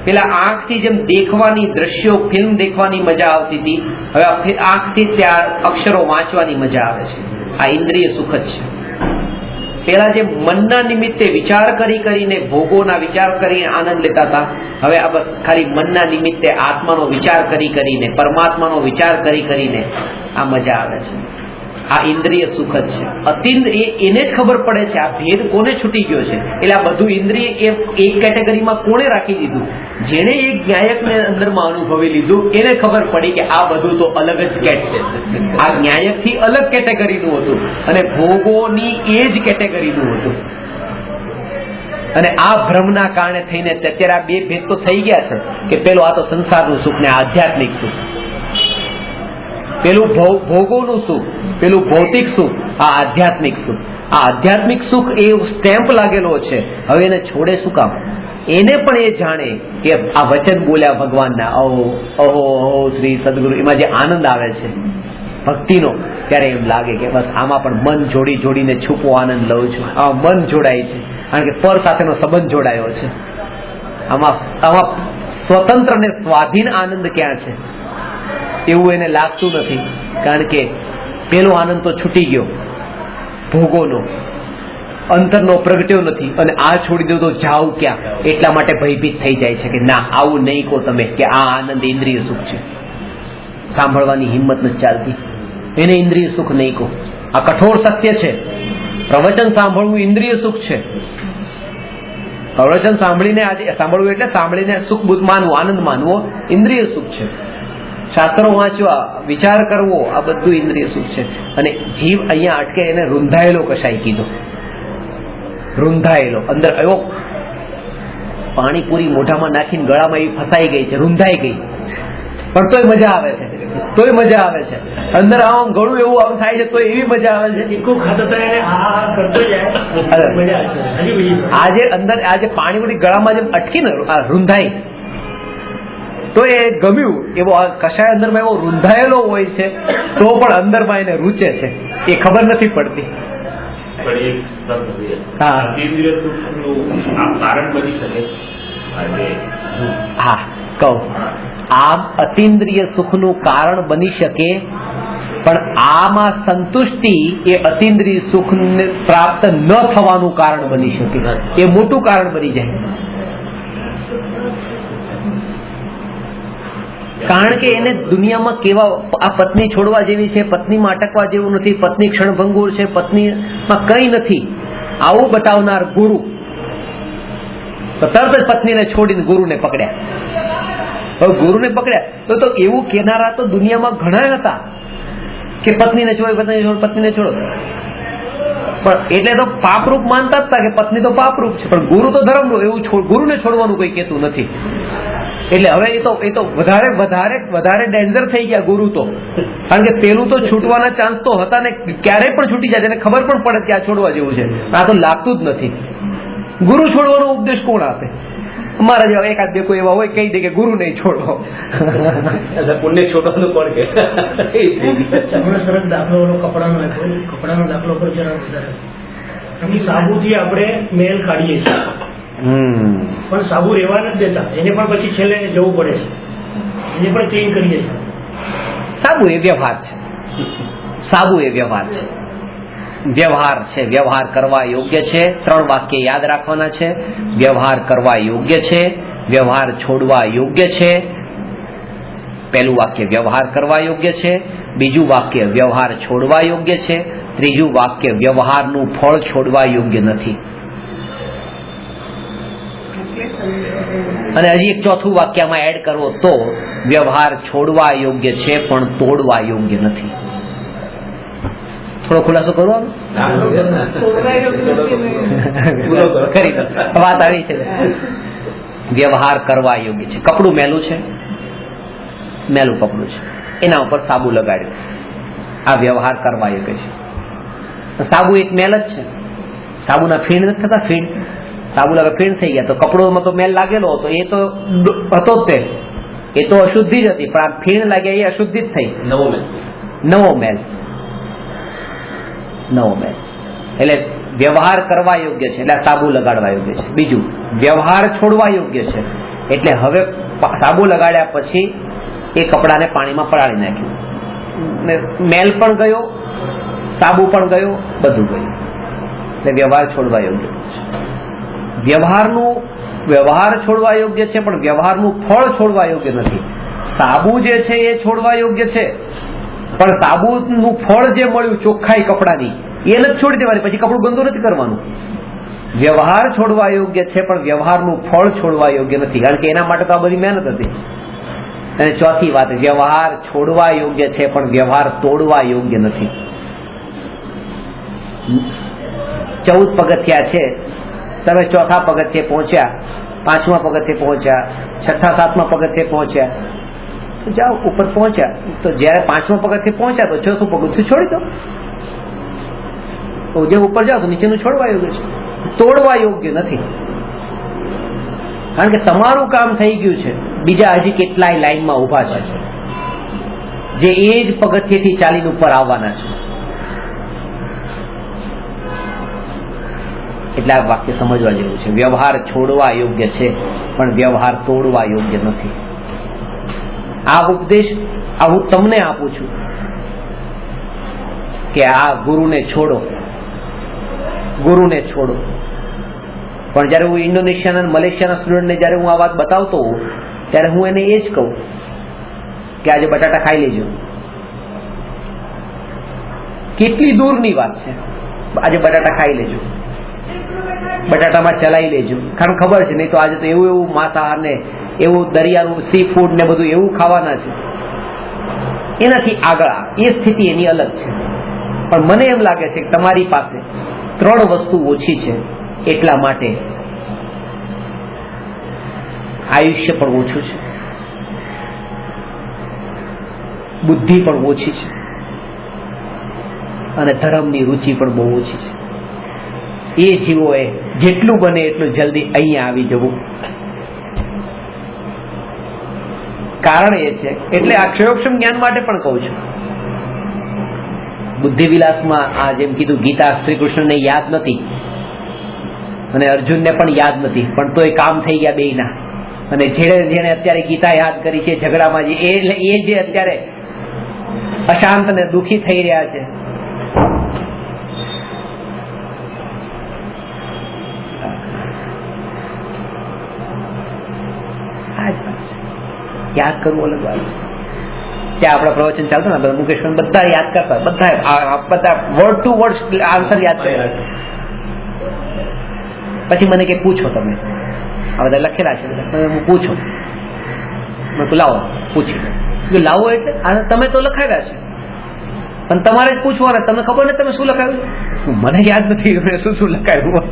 પેલા આંખથી જેમ દેખવાની દ્રશ્યો, ફિલ્મ દેખવાની મજા આવતી હતી, હવે આંખથી ત્યાં અક્ષરો વાંચવાની મજા આવે છે. આ ઇન્દ્રિય સુખ જ છે. પેલા જે મનના નિમિત્તે વિચાર કરીને, ભોગોના વિચાર કરીને આનંદ લેતા હતા, હવે આ બસ ખાલી મનના નિમિત્તે આત્માનો વિચાર કરીને, પરમાત્માનો વિચાર કરીને આ મજા આવે છે. આ ઇન્દ્રિય સુખ જ છે. અતિન્દ્રિય એને જ ખબર પડે છે આ ભેદ કોને છૂટી ગયો છે. એટલે આ બધું ઇન્દ્રિય એક કેટેગરીમાં કોણે રાખી દીધું? જેને એક ન્યાયકને અંદરમાં અનુભવી લીધું એને ખબર પડી કે આ બધું તો અલગ જ કેટ છે. આ ન્યાયકથી અલગ કેટેગરીનું હતું અને ભોગોની એ જ કેટેગરીનું હતું. અને આ ભ્રમના કારણે થઈને અત્યારે આ બે ભેદ તો થઈ ગયા છે કે પેલું આ તો સંસારનું સુખ ને આધ્યાત્મિક સુખ, પેલું ભોગોનું સુખ, પેલું ભૌતિક સુખ, આ આધ્યાત્મિક સુખ. આ આધ્યાત્મિક સુખ એ સ્ટેમ્પ લાગેલો છે. હવે એને છોડે શું કામ? એને પણ એ જાણે કે આ વચન બોલ્યા ભગવાનના, અહો અહો અહો શ્રી સદગુરુ, એમાં જે આનંદ આવે છે ભક્તિનો, ત્યારે એમ લાગે કે બસ આમાં પણ મન જોડીને છૂપો આનંદ લઉં છું. આમાં મન જોડાય છે કારણ કે પર સાથેનો સંબંધ જોડાયો છે. આમાં સ્વતંત્ર ને સ્વાધીન આનંદ ક્યાં છે એવું એને લાગતું નથી. કારણ કે પેલો આનંદ તો છૂટી ગયો, ભોગોનો, અંતરનો પ્રગટ્યો નથી. અને આ છોડી દો તો જાવ ક્યાં? એટલા માટે ભયભીત થઈ જાય છે કે ના, આવું નહીં કહો તમે કે આ આનંદ ઇન્દ્રિય સુખ છે. સાંભળવાની હિંમત નથી ચાલતી. એને ઇન્દ્રિય સુખ નહીં કહો. આ કઠોર સત્ય છે. પ્રવચન સાંભળવું ઇન્દ્રિય સુખ છે. પ્રવચન સાંભળવું એટલે સાંભળીને સુખ માનવું, આનંદ માનવો ઇન્દ્રિય સુખ છે. શાસ્ત્રો વાંચવા, વિચાર કરવો, આ બધું ઇન્દ્રિય સુખ છે. અને જીવ અહીંયા અટકે, એને રૂંધાયેલો કશાય કીધો. રૂંધાયેલો, અંદર એવો પાણીપુરી મોઢામાં નાખીને ગળામાં એવી ફસાઈ ગઈ છે, રૂંધાઈ ગઈ, પણ તોય મજા આવે છે. તોય મજા આવે છે. અંદર આમ ગળું એવું આમ થાય છે તો એવી મજા આવે છે. આજે અંદર આજે પાણીપુરી ગળામાં જેમ અટકી ને રૂંધાઈ, તો એ ગમ્યું. એવો કશાય અંદરમાં એવો રૂંધાયેલો હોય છે તો પણ અંદરમાં એને રૂચે છે, એ ખબર નથી પડતી. હા, કહું આમ અતિન્દ્રિય સુખનું કારણ બની શકે, પણ આમાં સંતુષ્ટિ એ અતિન્દ્રિય સુખ પ્રાપ્ત ન થવાનું કારણ બની શકે. એ મોટું કારણ બની જાય. કારણ કે એને દુનિયામાં કેવા, આ પત્ની છોડવા જેવી છે, પત્નીમાં અટકવા જેવું નથી, પત્ની ક્ષણભંગુર છે, પત્નીમાં કઈ નથી, આવું બતાવનાર ગુરુ, તો તરત જ પત્નીને છોડીને ગુરુને પકડ્યા. હવે ગુરુને પકડ્યા તો એવું કહેનારા તો દુનિયામાં ઘણા હતા કે પત્નીને છોડો, પત્નીને છોડો. પણ એટલે તો પાપરૂપ માનતા જ હતા કે પત્ની તો પાપરૂપ છે, પણ ગુરુ તો ધર્મરૂપ. એવું ગુરુને છોડવાનું કોઈ કહેતું નથી. એટલે હવે એ તો વધારે ડેન્જર થઈ ગયા ગુરુ તો. કારણ કે પેલું તો છૂટવાના ચાન્સ તો હતા ને, ક્યારેય પણ છૂટી જાય, એને ખબર પણ પડે કે આ છોડવા જેવું છે. આ તો લાગતું જ નથી. ગુરુ છોડવાનો ઉપદેશ કોણ આપે? અમારા જેવા એકાદ બે કોઈ એવા હોય કહી દે કે ગુરુ નહીં છોડો. પુણ્ય છોડવાનું કોણ કે? સરસ દાખલો કપડાનો દાખલો પર જરા વધારે. સાબુથી આપણે મેલ કાઢીએ છીએ, પણ સાબુ રહેવા નથી દેતા, એને પણ પછી છેલ્લે જવું પડે છે, એને પણ ચેન્જ કરીએ છીએ. સાબુ એ વ્યવહાર છે. સાબુ એ વ્યવહાર છે. વ્યવહાર છે. વ્યવહાર કરવા યોગ્ય છે. 3 વાક્ય યાદ રાખવાના છે. વ્યવહાર કરવા યોગ્ય છે, વ્યવહાર છોડવા યોગ્ય છે. પહેલું વાક્ય વ્યવહાર કરવા યોગ્ય છે, બીજું વાક્ય વ્યવહાર છોડવા યોગ્ય છે, ત્રીજું વાક્ય વ્યવહારનું ફળ છોડવા યોગ્ય નથી. અને હજી એક ચોથું વાક્યમાં એડ કરવો તો વ્યવહાર છોડવા યોગ્ય છે પણ તોડવા યોગ્ય નથી. થોડો ખુલાસો કરવાનો કરી દો. વાત આવી છે. વ્યવહાર કરવા યોગ્ય છે. કપડું મેલું છે, મેલું કપડું છે, એના ઉપર સાબુ લગાડ્યો, આ વ્યવહાર કરવા યોગ્ય છે. સાબુ એક મેલ જ છે, સાબુના ફીણ નથી થતા, ફીણ સાબુ લગા ફીણ થઈ ગયા તો કપડોમાં તો મેલ લાગેલો હતો, એ તો હતો જ તે, એ તો અશુદ્ધિ જ હતી, પણ આ ફીણ લાગ્યા એ અશુદ્ધિ જ થઈ. નવો મેલ એટલે વ્યવહાર કરવા યોગ્ય છે એટલે સાબુ લગાડવા યોગ્ય છે. બીજું વ્યવહાર છોડવા યોગ્ય છે એટલે હવે સાબુ લગાડ્યા પછી એ કપડાને પાણીમાં પલાળી નાખ્યું, મેલ પણ ગયો, સાબુ પણ ગયો, બધું ગયું, એટલે વ્યવહાર છોડવા યોગ્ય છે. વ્યવહાર છોડવા યોગ્ય છે પણ વ્યવહારનું ફળ છોડવા યોગ્ય નથી. સાબુ જે છે એ છોડવા યોગ્ય છે પણ સાબુનું ફળ જે મળ્યું ચોખ્ખાઈ કપડાની એને જ છોડી દેવાની, પછી કપડું ગંદુ નથી કરવાનું. વ્યવહાર છોડવા યોગ્ય છે પણ વ્યવહારનું ફળ છોડવા યોગ્ય નથી, કારણ કે એના માટે તો આ બધી મહેનત હતી. અને ચોથી વાત, વ્યવહાર છોડવા યોગ્ય છે પણ વ્યવહાર તોડવા યોગ્ય નથી. 14 પગથિયા છે, તમે ચોથા પગથિયે પહોંચ્યા, પાંચમા પગથિયે પહોંચ્યા, છઠ્ઠા સાતમા પગથિયે પહોંચ્યા, તો જાઓ ઉપર પહોંચ્યા, તો જયારે પાંચમા પગથિયે પહોંચ્યા તો ચોથું પગથિયું છોડી દો. જેમ ઉપર જાઓ તો નીચેનું છોડવા યોગ્ય છે, તોડવા યોગ્ય નથી. કારણ કે તમારું કામ થઈ ગયું છે, બીજા હજી કેટલાય લાઈનમાં ઉભા છે જે એ જ પગથિયેથી ચાલીને ઉપર આવવાના છે. એટલે આ વાક્ય સમજવા જેવું છે. વ્યવહાર છોડવા યોગ્ય છે પણ વ્યવહાર તોડવા યોગ્ય નથી. આ ઉપદેશ હું તમને આપું છું કે આ ગુરુને છોડો, ગુરુને છોડો. પણ જયારે હું ઇન્ડોનેશિયાના અને મલેશિયાના સ્ટુડન્ટને જયારે હું આ વાત બતાવતો હોઉં ત્યારે હું એને એ જ કહું કે આજે બટાટા ખાઈ લેજો. કેટલી દૂરની વાત છે, આજે બટાટા ખાઈ લેજો, બટાટામાં ચલાવી લેજો, કારણ ખબર છે નહીં તો આજે તો એવું માંસાહાર ને એવું દરિયાનું સી ફૂડ ને બધું એવું ખાવાના છે. એનાથી આગળ એ સ્થિતિ એની અલગ છે. પણ મને એમ લાગે છે કે તમારી પાસે 3 વસ્તુ ઓછી છે, એટલા માટે આયુષ્ય પણ ઓછું છે, બુદ્ધિ પણ ઓછી છે અને ધર્મની રુચિ પણ બહુ ઓછી છે. એ જીવોએ જેટલું બને એટલું જલ્દી અહીંયા આવી જવું. કારણ એ છે, એટલે આ ક્ષયોક્ષમ જ્ઞાન માટે પણ કહું છું. બુદ્ધિ વિલાસમાં આ જેમ કીધું, ગીતા શ્રી કૃષ્ણને યાદ નથી અને અર્જુનને પણ યાદ નથી, પણ તો એ કામ થઈ ગયા બેયના. અને જેને અત્યારે ગીતા યાદ કરી છે ઝઘડામાં, એ જે અત્યારે અશાંત અને દુઃખી થઈ રહ્યા છે. યાદ કરવું અલગ વાત છે. ત્યાં આપણા પ્રવચન ચાલતું ને, મુકેશ બધા યાદ કરતા, બધા વર્ડ ટુ વર્ડ આન્સર યાદ કર્યા. પછી મને કે પૂછો, તમે આ બધા લખેલા છે, હું પૂછો, મેં લાવો પૂછી લાવો. એટલે તમે તો લખાવ્યા છે પણ તમારે જ પૂછવાના, તમને ખબર ને તમે શું લખાવ્યું? મને યાદ નથી શું લખાવ્યું.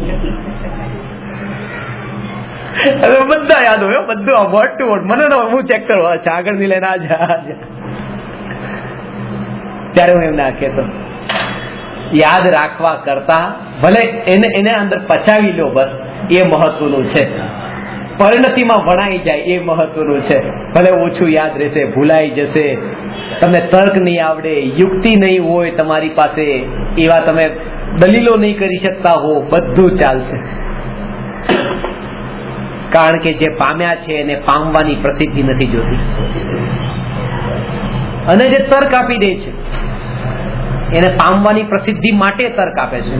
હવે બધા યાદ હોય, બધું વર્ડ ટુ વર્ડ. મને હું ચેક કરવા છે આગળ ની લઈને ત્યારે હું એમને કહેતો, યાદ રાખવા કરતા ભલે એને અંદર પચાવી લો, બસ એ મહત્વનું છે. પરિણતિમાં ભણાઈ જાય એ મહત્વનું છે. ભલે ઓછું યાદ રહેશે, ભૂલાઈ જશે, તમને તર્ક નહીં આવડે, યુક્તિ નહીં હોય તમારી પાસે, એવા તમે દલીલો નહીં કરી શકતા હો, બધું ચાલશે. કારણ કે જે પામ્યા છે એને પામવાની પ્રસિદ્ધિ નથી જોતી, અને જે તર્ક આપી દે છે એને પામવાની પ્રસિદ્ધિ માટે તર્ક આપે છે.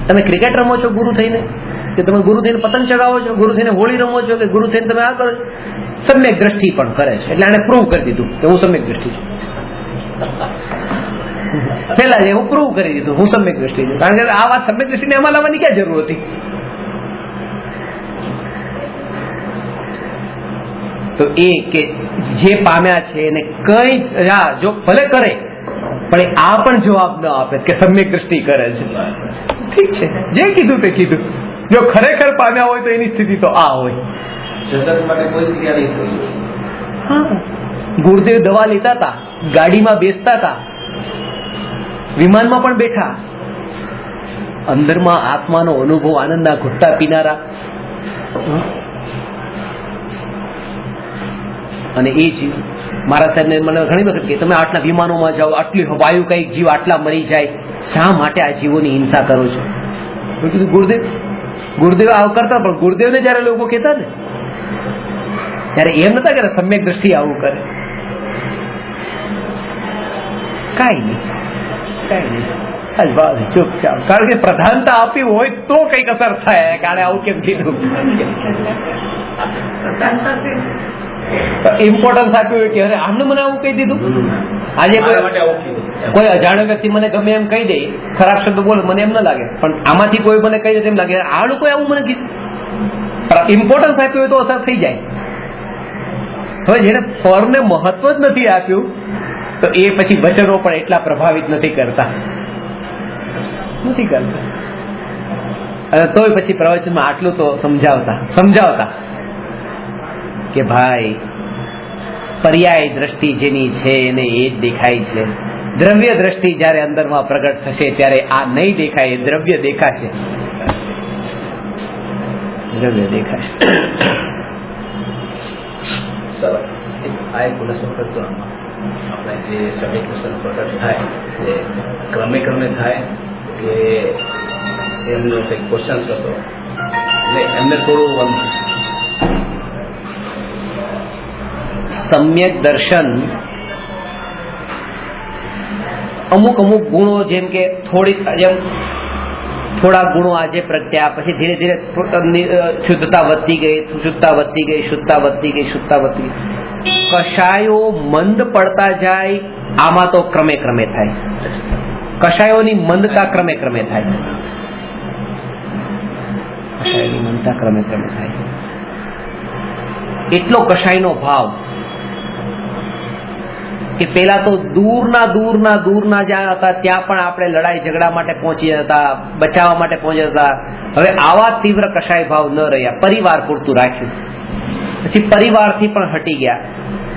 તમે ક્રિકેટ રમો છો ગુરુ થઈને, કે તમે ગુરુ થઈને પતંગ ચગાવો છો, ગુરુ થઈને હોળી રમો છો, કે ગુરુ થઈને તમે આ કરો છો. સમ્યક દ્રષ્ટિ પણ કરે છે. એટલે આને પ્રૂવ કરી દીધું કે હું સમ્યક દ્રષ્ટિ છું. પેલા જે હું પ્રૂવ કરી દીધું હું સમ્યક દ્રષ્ટિ છું. કારણ કે આ વાત સમ્યક દ્રષ્ટિને આમાં લાવવાની ક્યાં જરૂર હતી? તો એ કે જે પામ્યા છે એને કઈ જો ભલે કરે પણ આ પણ જવાબ ન આપે કે સમ્યક દ્રષ્ટિ કરે છે. ઠીક છે, જે કીધું તે કીધું. જો ખરેખર પામ્યા હોય તો એની સ્થિતિ તો આ હોય. જગત માટે કોઈ ક્રિયા નહીં થઈ. હા, ગુરુદેવ દવા લેતા હતા, ગાડીમાં બેસતા હતા, વિમાનમાં પણ બેઠા, અંદરમાં આત્માનો અનુભવ, આનંદના ઘૂંટતા પીનારા. અને એ જીવ મારા સાહેબને મને ઘણી વખત કે તમે આટલા વિમાનોમાં જાઓ, આટલી વાયુ કઈક જીવ આટલા મરી જાય, શા માટે આ જીવોની હિંસા કરો છો? મેં કીધું ગુરુદેવ આવું કરતા, પણ ગુરુદેવને જયારે લોકો કહેતા ને ત્યારે એમ નતા કે સમ્યક દ્રષ્ટિ આવું કરે. કાંઈ નહીં ચૂપચાપ. કારણ કે પ્રધાનતા આપી હોય તો કઈક અસર થાય. કારણ આવું કેમ કીધું? ઇમ્પોર્ટન્સ આપ્યું હોય કે અરે આમને મને આવું કહી દીધું. આજે કોઈ અજાણ્યો વ્યક્તિ મને ગમે એમ કહી દે, ખરાબ શબ્દ બોલે, મને એમ ના લાગે, પણ આમાંથી કોઈ મને કહી દે એમ લાગે આ લોકો આવું મને કીધું. ઇમ્પોર્ટન્સ આપ્યું હોય તો અસર થઈ જાય. હવે જેને ફળને મહત્વ જ નથી આપ્યું તો એ પછી વચનો પણ એટલા પ્રભાવિત નથી કરતા. અને તોય પછી પ્રવચનમાં આટલું તો સમજાવતા કે ભાઈ પર્યાય દ્રષ્ટિ જેની છે એને એ જ દેખાય છે. દ્રવ્ય દ્રષ્ટિ જયારે અંદરમાં પ્રગટ થશે ત્યારે આ નહીં દેખાય, દ્રવ્ય દેખાશે. દ્રવ્ય દેખાશે. આ એક ખુલાસો કરતો આપણે જે સમ્યક દર્શન પ્રગટ થાય એ ક્રમે થાય કે એમનો કંઈક ક્વેશ્ચન હતો એટલે એમને થોડું સમ્યક દર્શન અમુક ગુણો, જેમ કે થોડા ગુણો આજે પ્રગટ્યા, પછી ધીરે ધીરે શુદ્ધતા વધતી ગઈ, શુદ્ધતા વધતી ગઈ. કષાયો મંદ પડતા જાય, આમાં તો ક્રમે થાય. કષાયોની મંદતા ક્રમે થાય. એટલો કષાયનો ભાવ કે પેલા તો દૂરના જ્યાં હતા ત્યાં પણ આપણે લડાઈ ઝઘડા માટે પહોંચી જતા, બચાવવા માટે પહોંચી જતા. હવે આવા તીવ્ર કષાય ભાવ ન રહ્યા, પરિવાર પૂરતું રાખ્યું, પછી પરિવારથી પણ હટી ગયા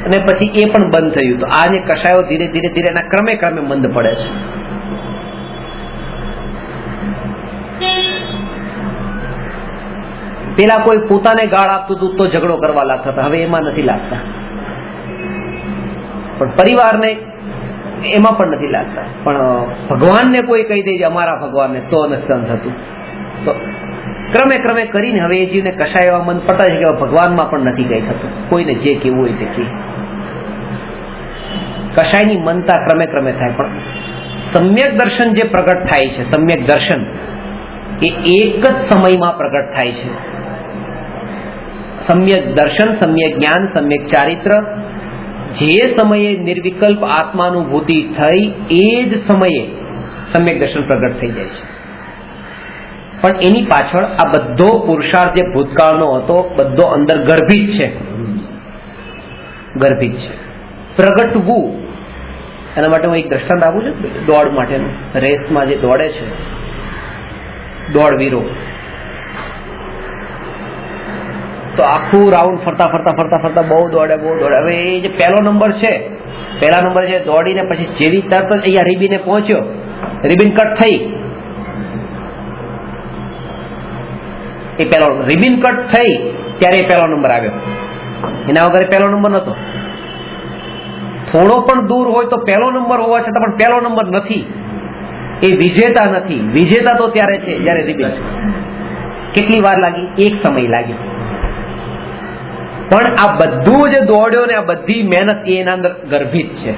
અને પછી એ પણ બંધ થયું. તો આ જે કષાયો ધીરે ધીરે એના ક્રમે મંદ પડે છે. પેલા કોઈ પોતાને ગાળ આપતું હતું તો ઝઘડો કરવા લાગતા હતા, હવે એમાં નથી લાગતા. પણ પરિવારને એમાં પણ નથી લાગતા. પણ ભગવાનને કોઈ કહી દે અમારા ભગવાનને તો નથી સહન થતું. તો ક્રમે કરીને હવે એ જીવને કશાય એવા મન પડતા છે કે ભગવાનમાં પણ નથી કઈ થતું. કોઈને જે કેવું હોય તે કે કશાયની મનતા ક્રમે થાય. પણ સમ્યક દર્શન જે પ્રગટ થાય છે, સમ્યક દર્શન એ એક જ સમયમાં પ્રગટ થાય છે. સમ્યક દર્શન, સમ્યક જ્ઞાન, સમ્યક ચારિત્ર જે સમયે નિર્વિકલ્પ આત્માનુભૂતિ થઈ એ જ સમયે સમ્યક દર્શન પ્રગટ થઈ જાય છે. પણ એની પાછળ આ બધો પુરુષાર્થ જે ભૂતકાળનો હતો બધો અંદર ગર્ભિત છે. પ્રગટવું એના માટે હું એક દ્રષ્ટાંત આપું છું. દોડ માટેનું, રેસમાં જે દોડે છે દોડવીરો, તો આખું રાઉન્ડ ફરતા બહુ દોડે. હવે એ જે પહેલો નંબર છે દોડીને પછી જેવી તરત જ અહીંયા રિબીને પહોંચ્યો, રિબીન કટ થઈ, એ પહેલો રિબીન કટ થઈ ત્યારે એ પહેલો નંબર આવ્યો. એના વગર પહેલો નંબર નતો. થોડો પણ દૂર હોય તો પહેલો નંબર હોવા છતાં પણ પહેલો નંબર નથી. એ વિજેતા નથી. વિજેતા તો ત્યારે છે જ્યારે રિબીન. કેટલી વાર લાગી? એક સમય લાગ્યો. પણ આ બધું જે દોડ્યો ને આ બધી મહેનત એના અંદર ગર્ભિત છે.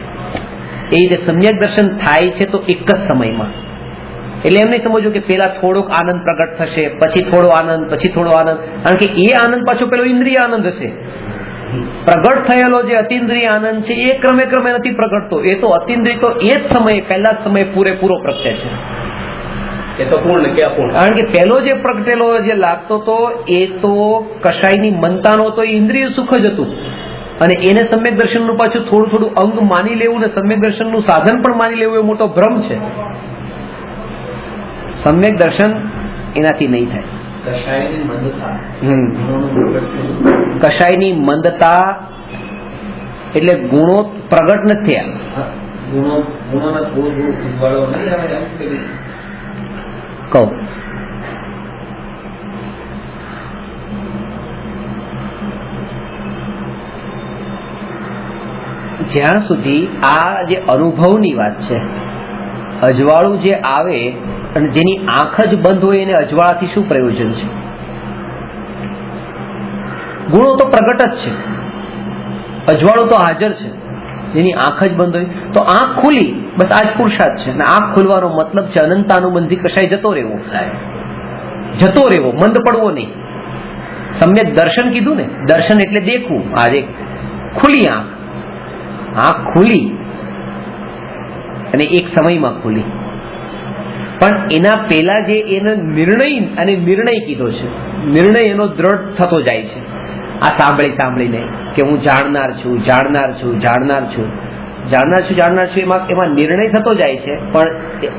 એ રીતે સમ્યક દર્શન થાય છે તો એક જ સમયમાં. એટલે એમ નહીં સમજવું કે પેલા થોડોક આનંદ પ્રગટ થશે, પછી થોડો આનંદ, પછી થોડો આનંદ, કારણ કે એ આનંદ પાછો પેલો ઇન્દ્રિય આનંદ હશે. પ્રગટ થયેલો જે અતિન્દ્રિય આનંદ છે એ ક્રમે ક્રમે નથી પ્રગટતો. એ તો અતિન્દ્રિય તો એ જ સમયે, પહેલા જ સમયે પૂરેપૂરો પ્રગટે છે. એ તો પૂર્ણ કે અપૂર્ણ? કારણ કે પેલો જે પ્રગટેલો જે લાગતો હતો એ તો કશાયની મનતાનો તો ઇન્દ્રિય સુખ જ હતું, અને એને સમ્યક દર્શનનું પાછું થોડું થોડું અંગ માની લેવું ને સમ્યક દર્શનનું સાધન પણ માની લેવું એ મોટો ભ્રમ છે. સમ્યક દર્શન એનાથી નહીં થાય. કશાયની મંદતા એટલે ગુણો પ્રગટ નથી થયા. કહું જ્યાં સુધી આ જે અનુભવની વાત છે, અજવાળું જે આવે અને જેની આંખ જ બંધ હોય એને અજવાળાથી શું પ્રયોજન છે? ગુણો તો પ્રગટ જ છે, અજવાળું તો હાજર છે. જેની આંખ જ બંધ હોય તો આંખ ખુલી, બસ આ જ પુરુષાર્થ છે. અને આંખ ખુલવાનો મતલબ છે અનંતાનુબંધી કશાય જતો રહેવો, મંદ પડવો નહીં. સમ્યક દર્શન કીધું ને, દર્શન એટલે દેખવું. આજે ખુલી આંખ ખુલી અને એક સમયમાં ખુલી. પણ એના પેલા જે એનો નિર્ણય કીધો છે, નિર્ણય એનો દ્રઢ થતો જાય છે. આ સાંભળીને કે હું જાણનાર છું એમાં નિર્ણય થતો જાય છે, પણ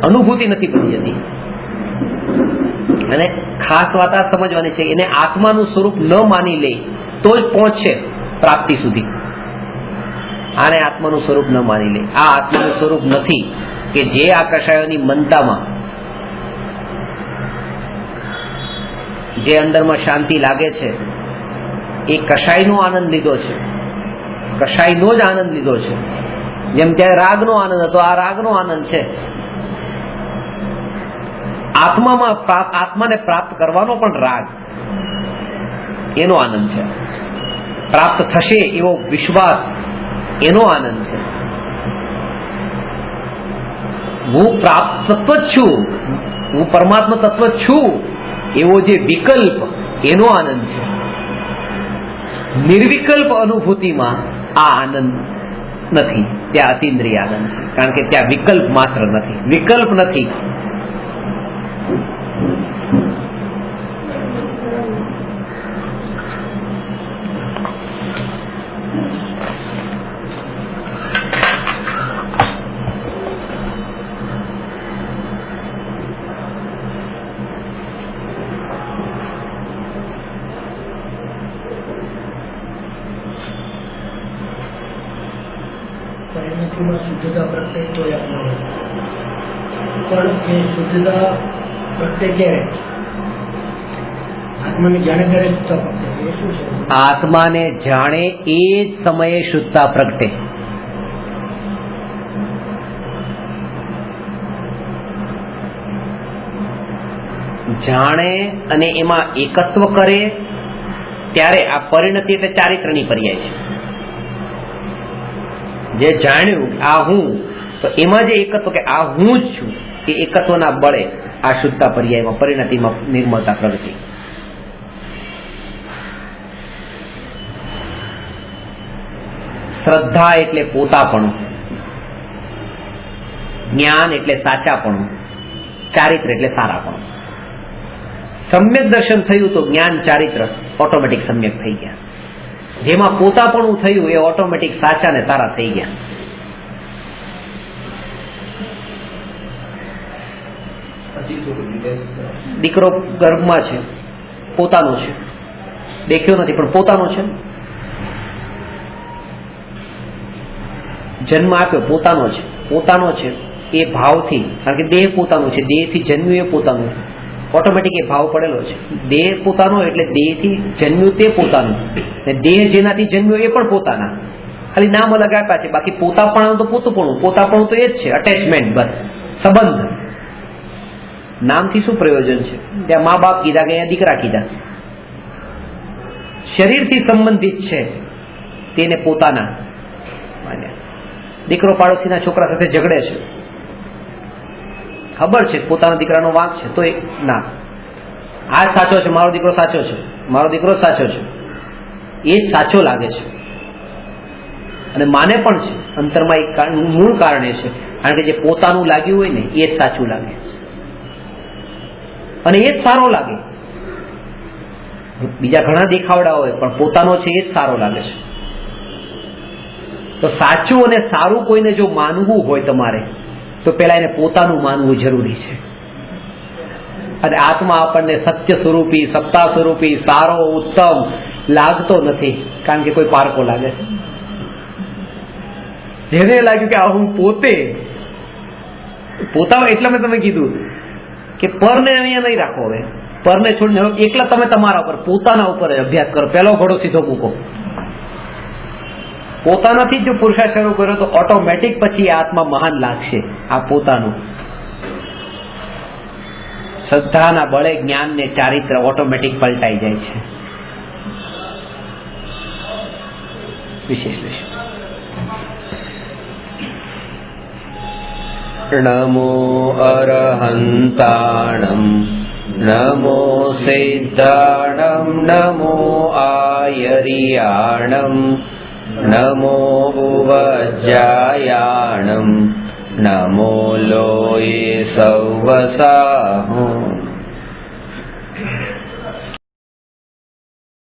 અનુભૂતિ નથી બની જતી. અને ખાસ વાત આ સમજવાની છે, એને આત્માનું સ્વરૂપ ન માની લે તો જ પહોંચશે પ્રાપ્તિ સુધી. આને આત્માનું સ્વરૂપ ન માની લે. આ આત્માનું સ્વરૂપ નથી કે જે આ કષાયોની મનતામાં જે અંદરમાં શાંતિ લાગે છે એ કષાયનો આનંદ લીધો છે, કષાયનો જ આનંદ લીધો છે. જેમ ત્યારે રાગનો આનંદ હતો, આ રાગનો આનંદ છે. આત્માને પ્રાપ્ત કરવાનો પણ રાગ, એનો આનંદ છે. પ્રાપ્ત થશે એવો વિશ્વાસ, એનો આનંદ છે. હું પ્રાપ્ત તત્વ જ છું, હું પરમાત્મા તત્વ જ છું એવો જે વિકલ્પ, એનો આનંદ છે. નિર્વિકલ્પ અનુભૂતિમાં આ આનંદ નથી, ત્યાં અતિન્દ્રિય આનંદ છે. કારણ કે ત્યાં વિકલ્પ માત્ર નથી, વિકલ્પ નથી. શુદ્ધતા પ્રત્યે કોઈ આપનાવે પણ એ શુદ્ધતા પ્રત્યે ક્યારે આત્માને જાણે ત્યારે શુદ્ધતા પ્રત્યે એ શું છે? આત્માને જાણે એ જ સમયે શુદ્ધતા પ્રગટે. જાણે અને એમાં એકત્વ કરે ત્યારે આ પરિણતિ એટલે ચારિત્રની પર્યાય છે. જે જાણ્યું આ હું, તો એમાં જે એકત્વ કે આ હું જ છું, એ એકત્વના બળે આ શુદ્ધતા પર્યાયમાં પરિણતિમાં નિર્મળતા પ્રગતિ. શ્રદ્ધા એટલે પોતાપણું, જ્ઞાન એટલે સાચાપણું, ચારિત્ર એટલે સારાપણું. સમ્યક દર્શન થયું તો જ્ઞાન ચારિત્ર ઓટોમેટિક સમ્યક થઈ ગયા. જેમાં પોતાપણું થયું એ ઓટોમેટિક સાચા ને સારા થઈ ગયા. દીકરો ગર્ભમાં છે, પોતાનો છે, દેખ્યો નથી પણ પોતાનો છે. જન્મ આપ્યો પોતાનો છે એ ભાવથી, કારણ કે દેહ પોતાનો છે, દેહથી જન્મ્યું એ પોતાનું, ઓટોમેટિક એ ભાવ પડેલો છે. દેહ પોતાનો એટલે દેહથી જન્મ્યું તે પોતાનું, ને દેહ જેનાથી જન્મ્યો એ પણ પોતાના, ખાલી નામ અલગ આપ્યા છે. બાકી પોતાપણું તો પોતાપણું તો એ જ છે, અટેચમેન્ટ, બસ સંબંધ. નામથી શું પ્રયોજન છે? ત્યાં મા બાપ કીધા કે અહીંયા દીકરા કીધા. શરીરથી સંબંધિત છે તેને પોતાના માન્યા. દીકરો પાડોશીના છોકરા સાથે ઝઘડે છે, ખબર છે પોતાના દીકરાનો વાંક છે તો ના, આ સાચો છે, મારો દીકરો સાચો છે, મારો દીકરો સાચો છે, એ જ સાચો લાગે છે અને માને પણ છે. અંતરમાં એક મૂળ કારણ એ છે કારણ કે જે પોતાનું લાગ્યું હોય ને એ જ સાચું લાગે અને એ જ સારો લાગે. બીજા ઘણા દેખાવડા હોય પણ પોતાનો છે એ જ સારો લાગે છે. તો સાચું અને સારું કોઈને જો માનવું હોય તમારે તો પેલા એને પોતાનું માનવું જરૂરી છે. અને આત્મા આપણને સત્ય સ્વરૂપી, સત્તા સ્વરૂપી, સારો, ઉત્તમ લાગતો નથી કારણ કે કોઈ પારકો લાગે છે. જેને લાગ્યું કે આ હું પોતા એટલે મેં તમે કીધું કે પરને અહીંયા નહીં રાખો. હવે પરને છોડીને એકલા તમે તમારા ઉપર, પોતાના ઉપર અભ્યાસ કરો. પહેલો ઘોડો સીધો મૂકો. પોતાનાથી જો પુરુષાર્થ શરૂ કર્યો તો ઓટોમેટિક પછી આત્મા મહાન લાગશે. આ પોતાનું શ્રદ્ધાના બળે જ્ઞાન ને ચારિત્ર ઓટોમેટિક પલટાઈ જાય છે. વિશેષ નમો અરહંતાણમ નમો સિદ્ધાણમ નમો આયરિયાણમ નમો ઉવજ્જાયાણમ નમો લોયે સૌવસાહું